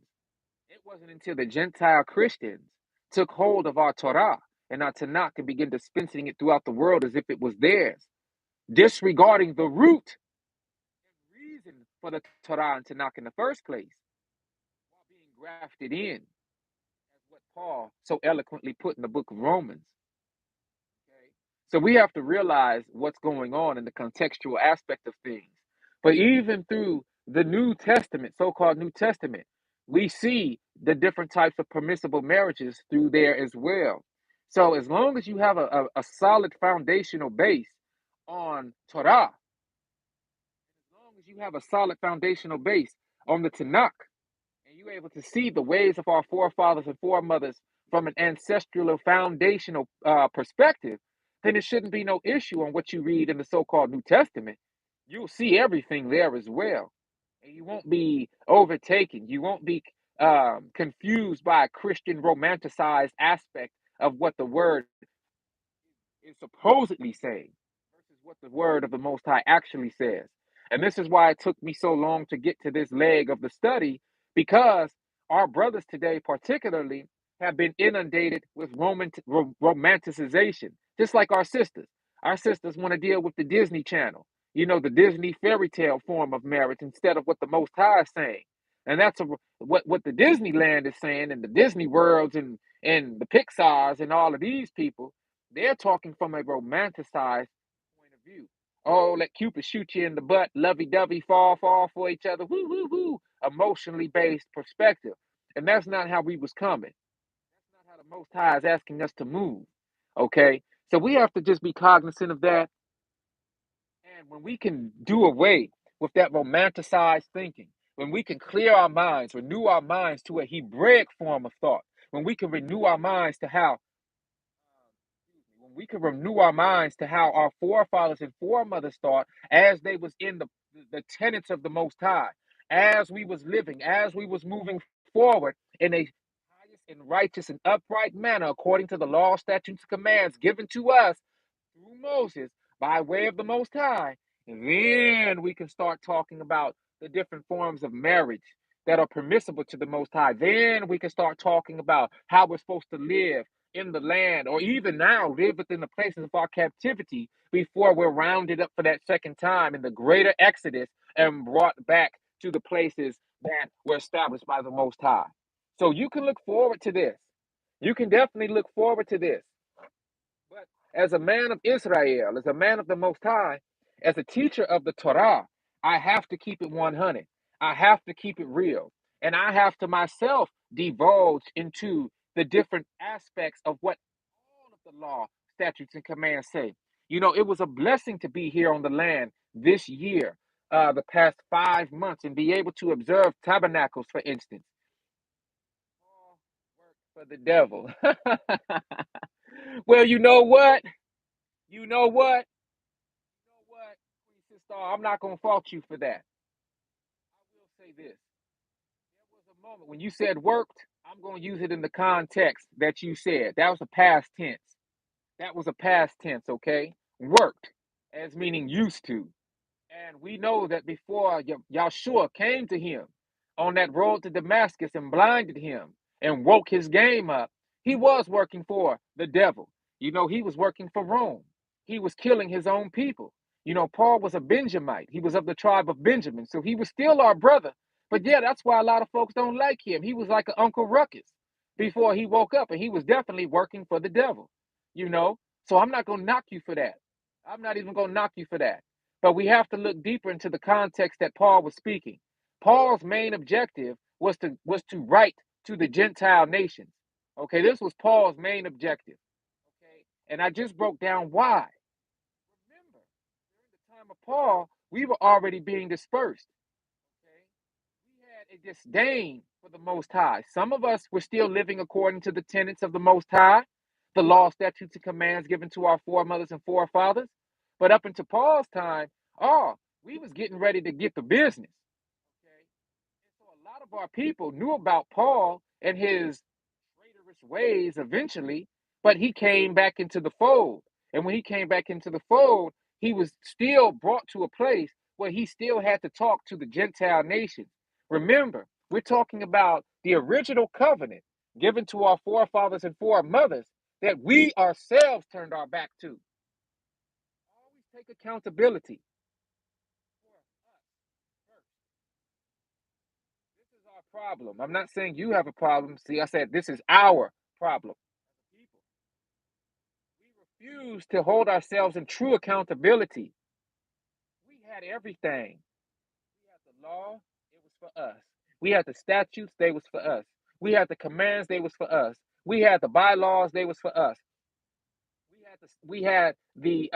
[SPEAKER 1] It wasn't until the Gentile Christians took hold of our Torah and our Tanakh and began dispensing it throughout the world as if it was theirs, disregarding the root and reason for the Torah and Tanakh in the first place, while being grafted in, as what Paul so eloquently put in the book of Romans. Okay? So we have to realize what's going on in the contextual aspect of things. But even through the New Testament, so called New Testament, we see the different types of permissible marriages through there as well. So as long as you have a solid foundational base on Torah, as long as you have a solid foundational base on the Tanakh, and you're able to see the ways of our forefathers and foremothers from an ancestral or foundational perspective, then it shouldn't be no issue on what you read in the so-called New Testament. You'll see everything there as well, and you won't be overtaken. You won't be confused by a Christian romanticized aspect of what the word is supposedly saying versus what the word of the Most High actually says. And this is why it took me so long to get to this leg of the study, because our brothers today, particularly, have been inundated with romanticization, just like our sisters. Our sisters want to deal with the Disney Channel, the Disney fairy tale form of marriage instead of what the Most High is saying. And that's what the Disneyland is saying, and the Disney worlds And the Pixars and all of these people, they're talking from a romanticized point of view. Oh, let Cupid shoot you in the butt, lovey dovey, fall for each other, woo, woo, woo, emotionally based perspective. And that's not how we was coming. That's not how the Most High is asking us to move. Okay? So we have to just be cognizant of that. And when we can do away with that romanticized thinking, when we can clear our minds, renew our minds to a Hebraic form of thought, when we can renew our minds to how when we can renew our minds to how our forefathers and foremothers thought as they was in the tenets of the Most High, as we was living, as we was moving forward in a pious and righteous and upright manner according to the law, statutes, and commands given to us through Moses by way of the Most High, then we can start talking about the different forms of marriage that are permissible to the Most High. Then we can start talking about how we're supposed to live in the land, or even now live within the places of our captivity before we're rounded up for that second time in the greater Exodus and brought back to the places that were established by the Most High. So you can look forward to this. You can definitely look forward to this. But as a man of Israel, as a man of the Most High, as a teacher of the Torah, I have to keep it 100. I have to keep it real. And I have to myself divulge into the different aspects of what all of the law, statutes, and commands say. You know, it was a blessing to be here on the land this year, the past 5 months, and be able to observe tabernacles, for instance. All work for the devil. Well, you know what? You know what? You know what, Queen Sister, I'm not gonna fault you for that. I will say this. There was a moment when you said worked, I'm gonna use it in the context that you said. That was a past tense. That was a past tense, okay? Worked, as meaning used to. And we know that before Yahshua came to him on that road to Damascus and blinded him and woke his game up, he was working for the devil. You know, he was working for Rome. He was killing his own people. You know, Paul was a Benjamite. He was of the tribe of Benjamin. So he was still our brother. But yeah, that's why a lot of folks don't like him. He was like an Uncle Ruckus before he woke up, and he was definitely working for the devil, you know? So I'm not going to knock you for that. I'm not even going to knock you for that. But we have to look deeper into the context that Paul was speaking. Paul's main objective was to write to the Gentile nations. Okay, this was Paul's main objective. Okay, and I just broke down why. Remember, during the time of Paul, we were already being dispersed. Okay, we had a disdain for the Most High. Some of us were still living according to the tenets of the Most High, the law, statutes, and commands given to our foremothers and forefathers. But up until Paul's time, oh, we was getting ready to get the business. Okay. And so a lot of our people knew about Paul and his traitorous ways eventually, but he came back into the fold. And when he came back into the fold, he was still brought to a place where he still had to talk to the Gentile nations. Remember, we're talking about the original covenant given to our forefathers and foremothers that we ourselves turned our back to. Always take accountability for us first. This is our problem. I'm not saying you have a problem. See, I said this is our problem. People, we refuse to hold ourselves in true accountability. We had everything. We had the law, it was for us. We had the statutes, they was for us. We had the commands, they was for us. We had the bylaws, they was for us. We had the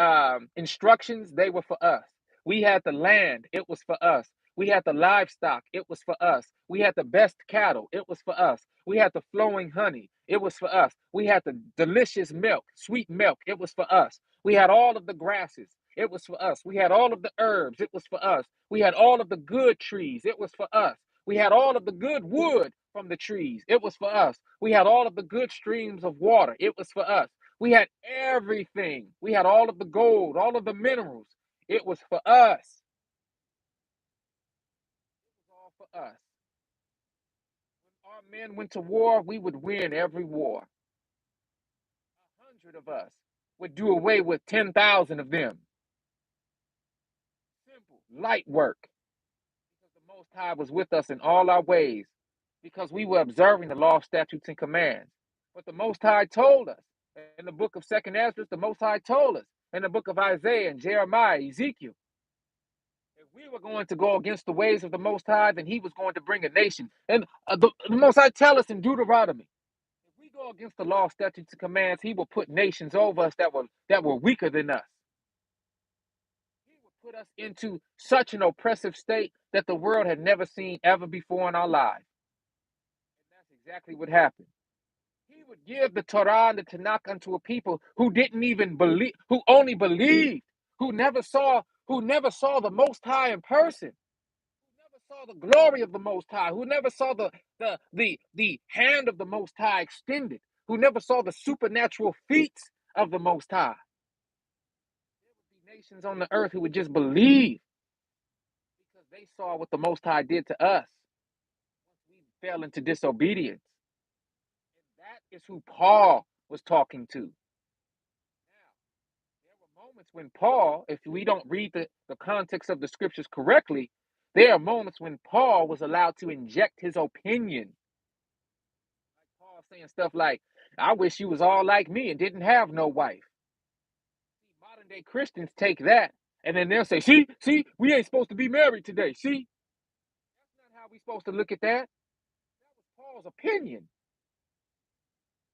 [SPEAKER 1] instructions, they were for us. We had the land, it was for us. We had the livestock, it was for us. We had the best cattle, it was for us. We had the flowing honey, it was for us. We had the delicious milk, sweet milk, it was for us. We had all of the grasses, it was for us. We had all of the herbs, it was for us. We had all of the good trees, it was for us. We had all of the good wood from the trees, it was for us. We had all of the good streams of water, it was for us. We had everything. We had all of the gold, all of the minerals. It was for us. It was all for us. When our men went to war, we would win every war. 100 of us would do away with 10,000 of them. Simple, light work. Because the Most High was with us in all our ways. Because we were observing the law, statutes, and commands. But the Most High told us in the book of Second Ezra, the Most High told us in the book of Isaiah and Jeremiah, Ezekiel, if we were going to go against the ways of the Most High, then He was going to bring a nation. And the Most High tell us in Deuteronomy, if we go against the law, statutes, and commands, He will put nations over us that were weaker than us. He would put us into such an oppressive state that the world had never seen ever before in our lives. And that's exactly what happened. He would give the Torah and the Tanakh unto a people who didn't even believe, who only believed, who never saw the Most High in person, who never saw the glory of the Most High, who never saw the hand of the Most High extended, who never saw the supernatural feats of the Most High. There would be nations on the earth who would just believe because they saw what the Most High did to us once we fell into disobedience. And that is who Paul was talking to. Now, there were moments when Paul, if we don't read the context of the scriptures correctly, there are moments when Paul was allowed to inject his opinion. Like Paul saying stuff like, I wish you was all like me and didn't have no wife. Modern day Christians take that and then they'll say, see, we ain't supposed to be married today. See, that's not how we're supposed to look at that. That was Paul's opinion.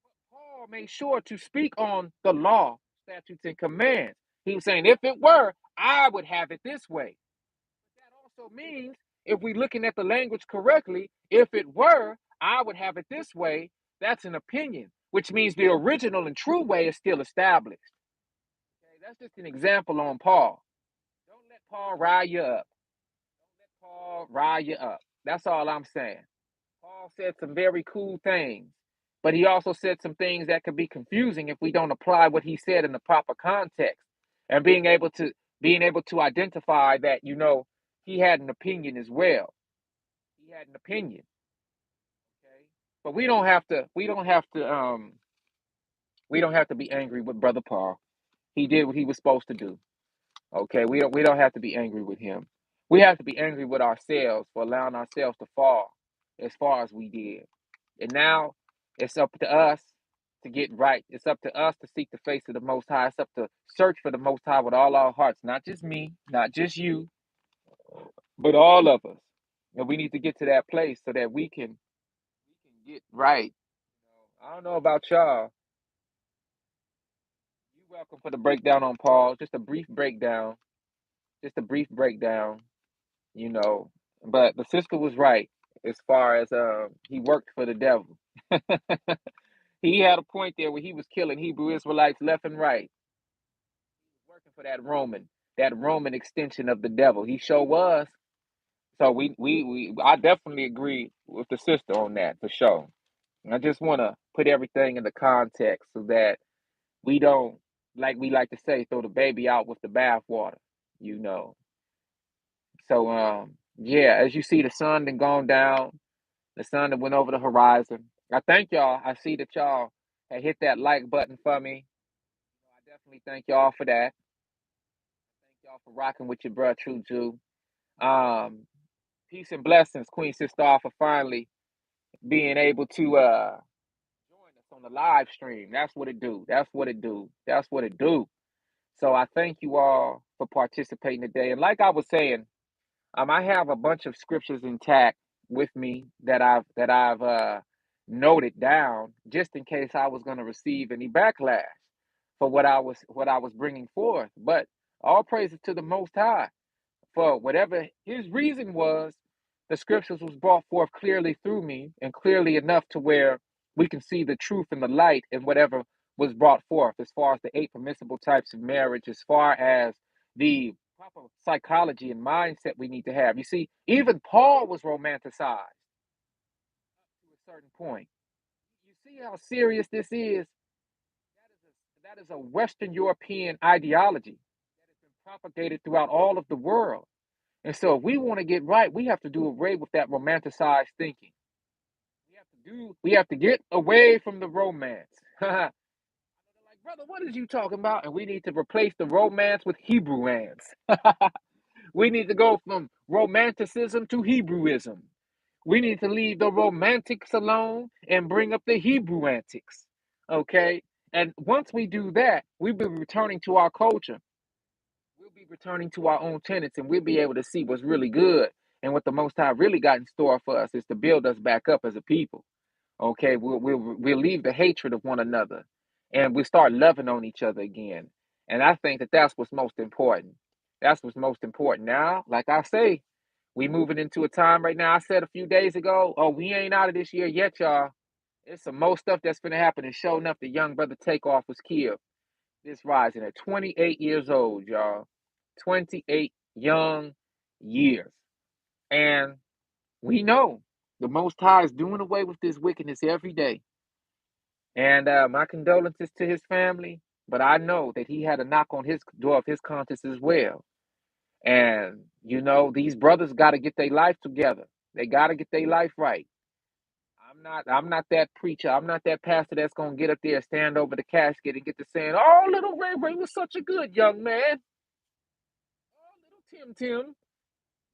[SPEAKER 1] But Paul made sure to speak on the law, statutes, and commands. He was saying, if it were, I would have it this way. But that also means, if we're looking at the language correctly, if it were, I would have it this way, that's an opinion, which means the original and true way is still established. Okay, that's just an example on Paul. Don't let Paul rile you up. Don't let Paul rile you up. That's all I'm saying. Paul said some very cool things, but he also said some things that could be confusing if we don't apply what he said in the proper context. And being able to identify that, he had an opinion as well. He had an opinion. Okay. But we don't have to be angry with Brother Paul. He did what he was supposed to do. Okay, we don't have to be angry with him. We have to be angry with ourselves for allowing ourselves to fall as far as we did. And now it's up to us to get right. It's up to us to seek the face of the Most High. It's up to search for the Most High with all our hearts, not just me, not just you, but all of us. And we need to get to that place so that we can get right. I don't know about y'all. You're welcome for the breakdown on Paul. Just a brief breakdown. Just a brief breakdown. you know. But the sister was right as far as he worked for the devil. He had a point there where he was killing Hebrew Israelites left and right. He was working for that Roman extension of the devil. He sure was. So I definitely agree with the sister on that for sure. And I just want to put everything in the context so that we don't, like we like to say, throw the baby out with the bathwater. You know. So yeah, as you see, the sun then gone down. The sun that went over the horizon. I thank y'all. I see that y'all had hit that like button for me. I definitely thank y'all for that. Thank y'all for rocking with your bro True Jew. Um, Peace and blessings, Queen Sister, for finally being able to join us on the live stream. That's what it do. That's what it do. That's what it do. So I thank you all for participating today. And like I was saying, I have a bunch of scriptures intact with me that I've noted down just in case I was going to receive any backlash for what I was bringing forth. But all praises to the Most High for whatever His reason was. The scriptures was brought forth clearly through me and clearly enough to where we can see the truth and the light in whatever was brought forth, as far as the 8 permissible types of marriage, as far as the proper psychology and mindset we need to have. You see, even Paul was romanticized to a certain point. You see how serious this is? That is a Western European ideology that has been propagated throughout all of the world. And so if we want to get right, we have to do away with that romanticized thinking. We have to get away from the romance. Like, brother, what is you talking about? And we need to replace the romance with Hebrew-ance. We need to go from romanticism to Hebrewism. We need to leave the romantics alone and bring up the Hebrew antics. Okay? And once we do that, we'll be returning to our culture. We'll be returning to our own tenets, and we'll be able to see what's really good. And what the Most High really got in store for us is to build us back up as a people. Okay, we'll leave the hatred of one another, and we start loving on each other again. And I think that that's what's most important. That's what's most important now. Like I say, we moving into a time right now. I said a few days ago, oh, we ain't out of this year yet, y'all. There's some more stuff that's gonna happen. And sure enough, the young brother Takeoff was killed. This rising at 28 years old, y'all. 28 young years, and we know the Most High is doing away with this wickedness every day. And my condolences to his family. But I know that he had a knock on his door of his conscience as well. And these brothers got to get their life together. They got to get their life right. I'm not that preacher. I'm not that pastor that's gonna get up there, stand over the casket, and get to saying, "Oh, little Ray Ray was such a good young man. Oh, little Tim Tim,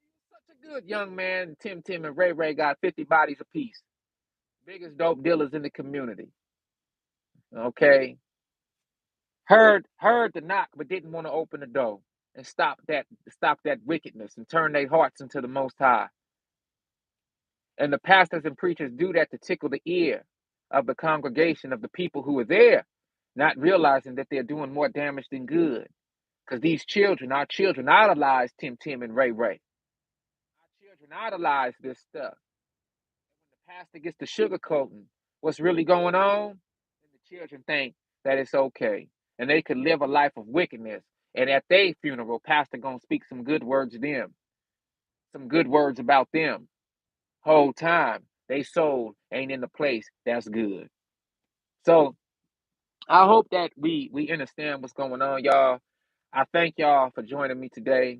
[SPEAKER 1] he was such a good young man." Tim Tim and Ray Ray got 50 bodies apiece. Biggest dope dealers in the community. Okay, heard the knock, but didn't want to open the door and stop that wickedness and turn their hearts into the Most High. And the pastors and preachers do that to tickle the ear of the congregation, of the people who are there, not realizing that they're doing more damage than good. Because these children, our children, idolize Tim Tim and Ray Ray. Our children idolize this stuff. And when the pastor gets the sugarcoating what's really going on, then the children think that it's okay. And they could live a life of wickedness. And at their funeral, pastor gonna speak some good words to them, some good words about them. Whole time, they soul ain't in the place that's good. So I hope that we understand what's going on, y'all. I thank y'all for joining me today.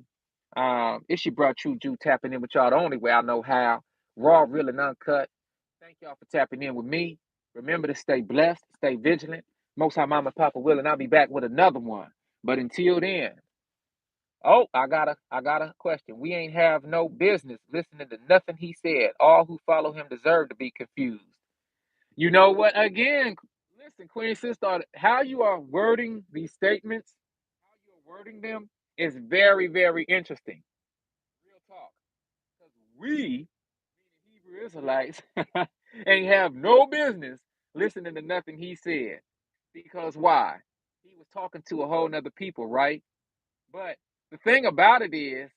[SPEAKER 1] It's your bro True Jew tapping in with y'all the only way I know how. Raw, real, and uncut. Thank y'all for tapping in with me. Remember to stay blessed, stay vigilant. Most High Mama Papa will, and I'll be back with another one. But until then, oh, I got a question. We ain't have no business listening to nothing he said. All who follow him deserve to be confused. You know what? Again, listen, Queen Sister, how you are wording these statements, how you are wording them is very, very interesting. Real talk. Because we, Hebrew Israelites, ain't have no business listening to nothing he said. Because why? He was talking to a whole nother people, right? But the thing about it is,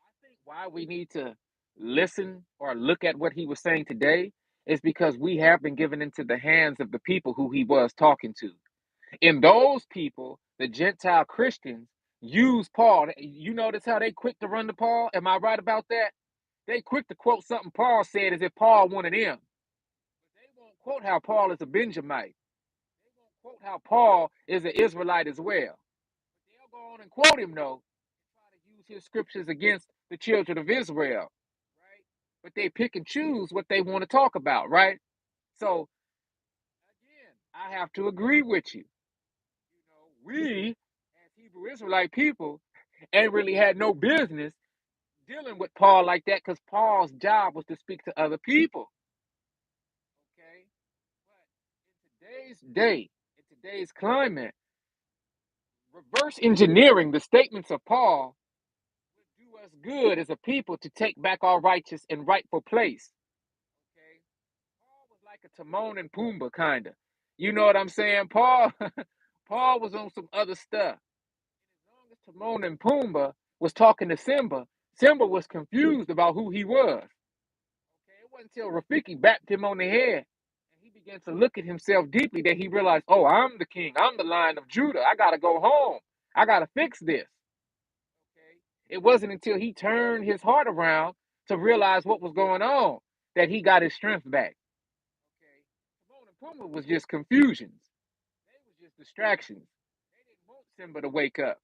[SPEAKER 1] I think why we need to listen or look at what he was saying today is because we have been given into the hands of the people who he was talking to. And those people, the Gentile Christians, use Paul. You notice how they quick to run to Paul? Am I right about that? They quick to quote something Paul said as if Paul wanted them. But they won't quote how Paul is a Benjamite. They won't quote how Paul is an Israelite as well. But they'll go on and quote him though, and try to use his scriptures against the children of Israel, right? But they pick and choose what they want to talk about, right? So again, I have to agree with you. We as Hebrew Israelite people ain't really had no business dealing with Paul like that because Paul's job was to speak to other people. Okay, but in today's day, in today's climate, reverse engineering the statements of Paul would do us good as a people to take back our righteous and rightful place. Okay, Paul was like a Timon and Pumbaa kind of. You know what I'm saying? Paul was on some other stuff. As long as Timon and Pumbaa was talking to Simba, Simba was confused about who he was. Okay, it wasn't until Rafiki backed him on the head and he began to look at himself deeply that he realized, oh, I'm the king. I'm the Lion of Judah. I got to go home. I got to fix this. Okay, it wasn't until he turned his heart around to realize what was going on that he got his strength back. Okay, Timon and Pumbaa was just confusions. They was just distractions. They didn't want Simba to wake up.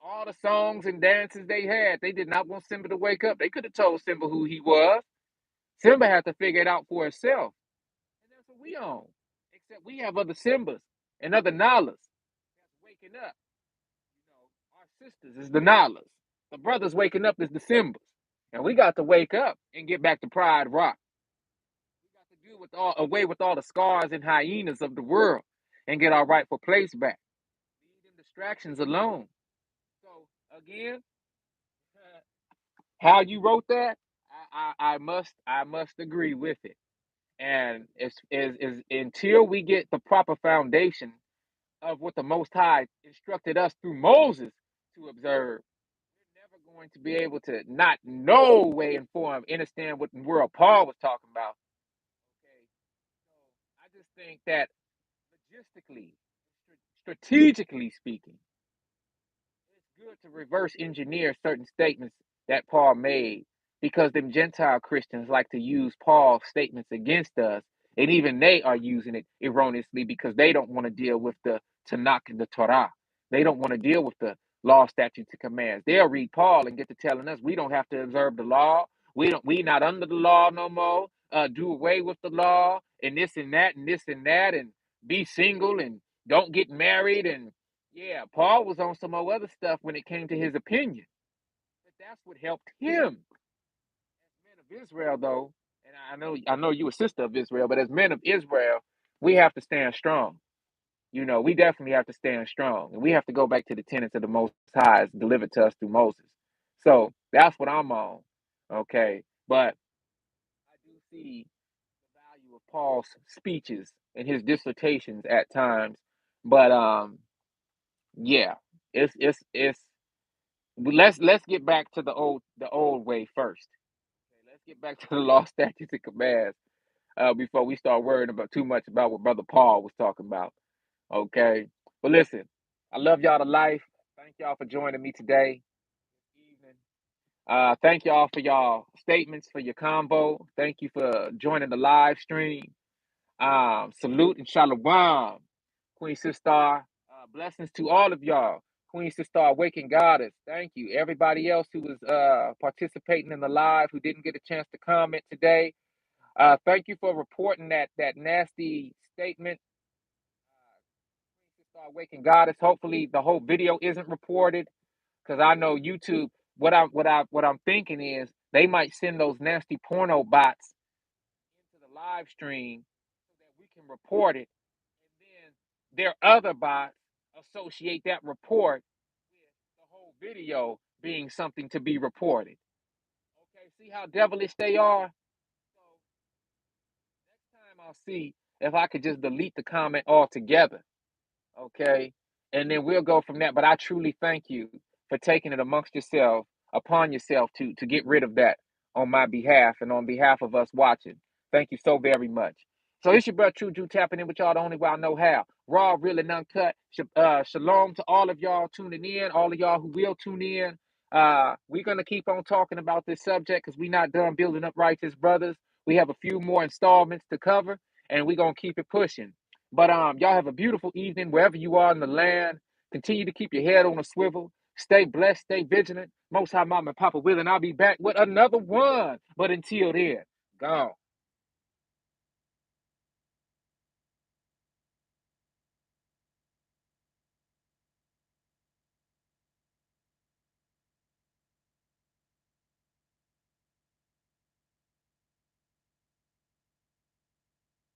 [SPEAKER 1] All the songs and dances they had, they did not want Simba to wake up. They could have told Simba who he was. Simba had to figure it out for himself. And that's what we own. Except we have other Simbas and other Nalas that's waking up. Our sisters is the Nalas. The brothers waking up is the Simbas. And we got to wake up and get back to Pride Rock. do away with all the scars and hyenas of the world and get our rightful place back. Leave them distractions alone. So again, how you wrote that, I must agree with it. And it's until we get the proper foundation of what the Most High instructed us through Moses to observe, we're never going to be able to not no way inform, understand what the world Paul was talking about. Okay, so I just think that logistically, strategically speaking, it's good to reverse engineer certain statements that Paul made because them Gentile Christians like to use Paul's statements against us, and even they are using it erroneously because they don't want to deal with the Tanakh and the Torah. They don't want to deal with the law, statutes, and commands. They'll read Paul and get to telling us we don't have to observe the law. We not under the law no more. Do away with the law and this and that and this and that and be single and don't get married and yeah, Paul was on some more other stuff when it came to his opinion. But that's what helped him. As men of Israel, though, and I know you a sister of Israel, but as men of Israel, we have to stand strong. You know, we definitely have to stand strong. And we have to go back to the tenets of the Most High delivered to us through Moses. So that's what I'm on. Okay. But I do see the value of Paul's speeches and his dissertations at times. But yeah, it's let's get back to the old way first. Okay, let's get back to the law, statutes, and commands before we start worrying about too much about what Brother Paul was talking about. Okay, but listen, I love y'all to life. Thank y'all for joining me today. Evening. Thank y'all for y'all statements, for your combo. Thank you for joining the live stream. Salute and shalom, Queen Sister. Blessings to all of y'all. Queen Sister, Awakened Goddess. Thank you. Everybody else who was participating in the live who didn't get a chance to comment today. Thank you for reporting that nasty statement. Queen Sister, Awakened Goddess. Hopefully the whole video isn't reported because I know YouTube. What I'm thinking is they might send those nasty porno bots into the live stream so that we can report it, and then their other bots associate that report with the whole video being something to be reported. Okay, see how devilish they are? So next time I'll see if I could just delete the comment altogether. Okay, and then we'll go from that. But I truly thank you for taking it amongst yourself, upon yourself, to get rid of that on my behalf and on behalf of us watching. Thank you so very much. So it's your brother True Jew tapping in with y'all the only way I know how. Raw, real, and uncut. Shalom to all of y'all tuning in, all of y'all who will tune in. We're gonna keep on talking about this subject because we're not done building up righteous brothers. We have a few more installments to cover, and we're gonna keep it pushing. But y'all have a beautiful evening wherever you are in the land. Continue to keep your head on a swivel. Stay blessed, stay vigilant. Most High Mama and Papa willing, I'll be back with another one. But until then, gone.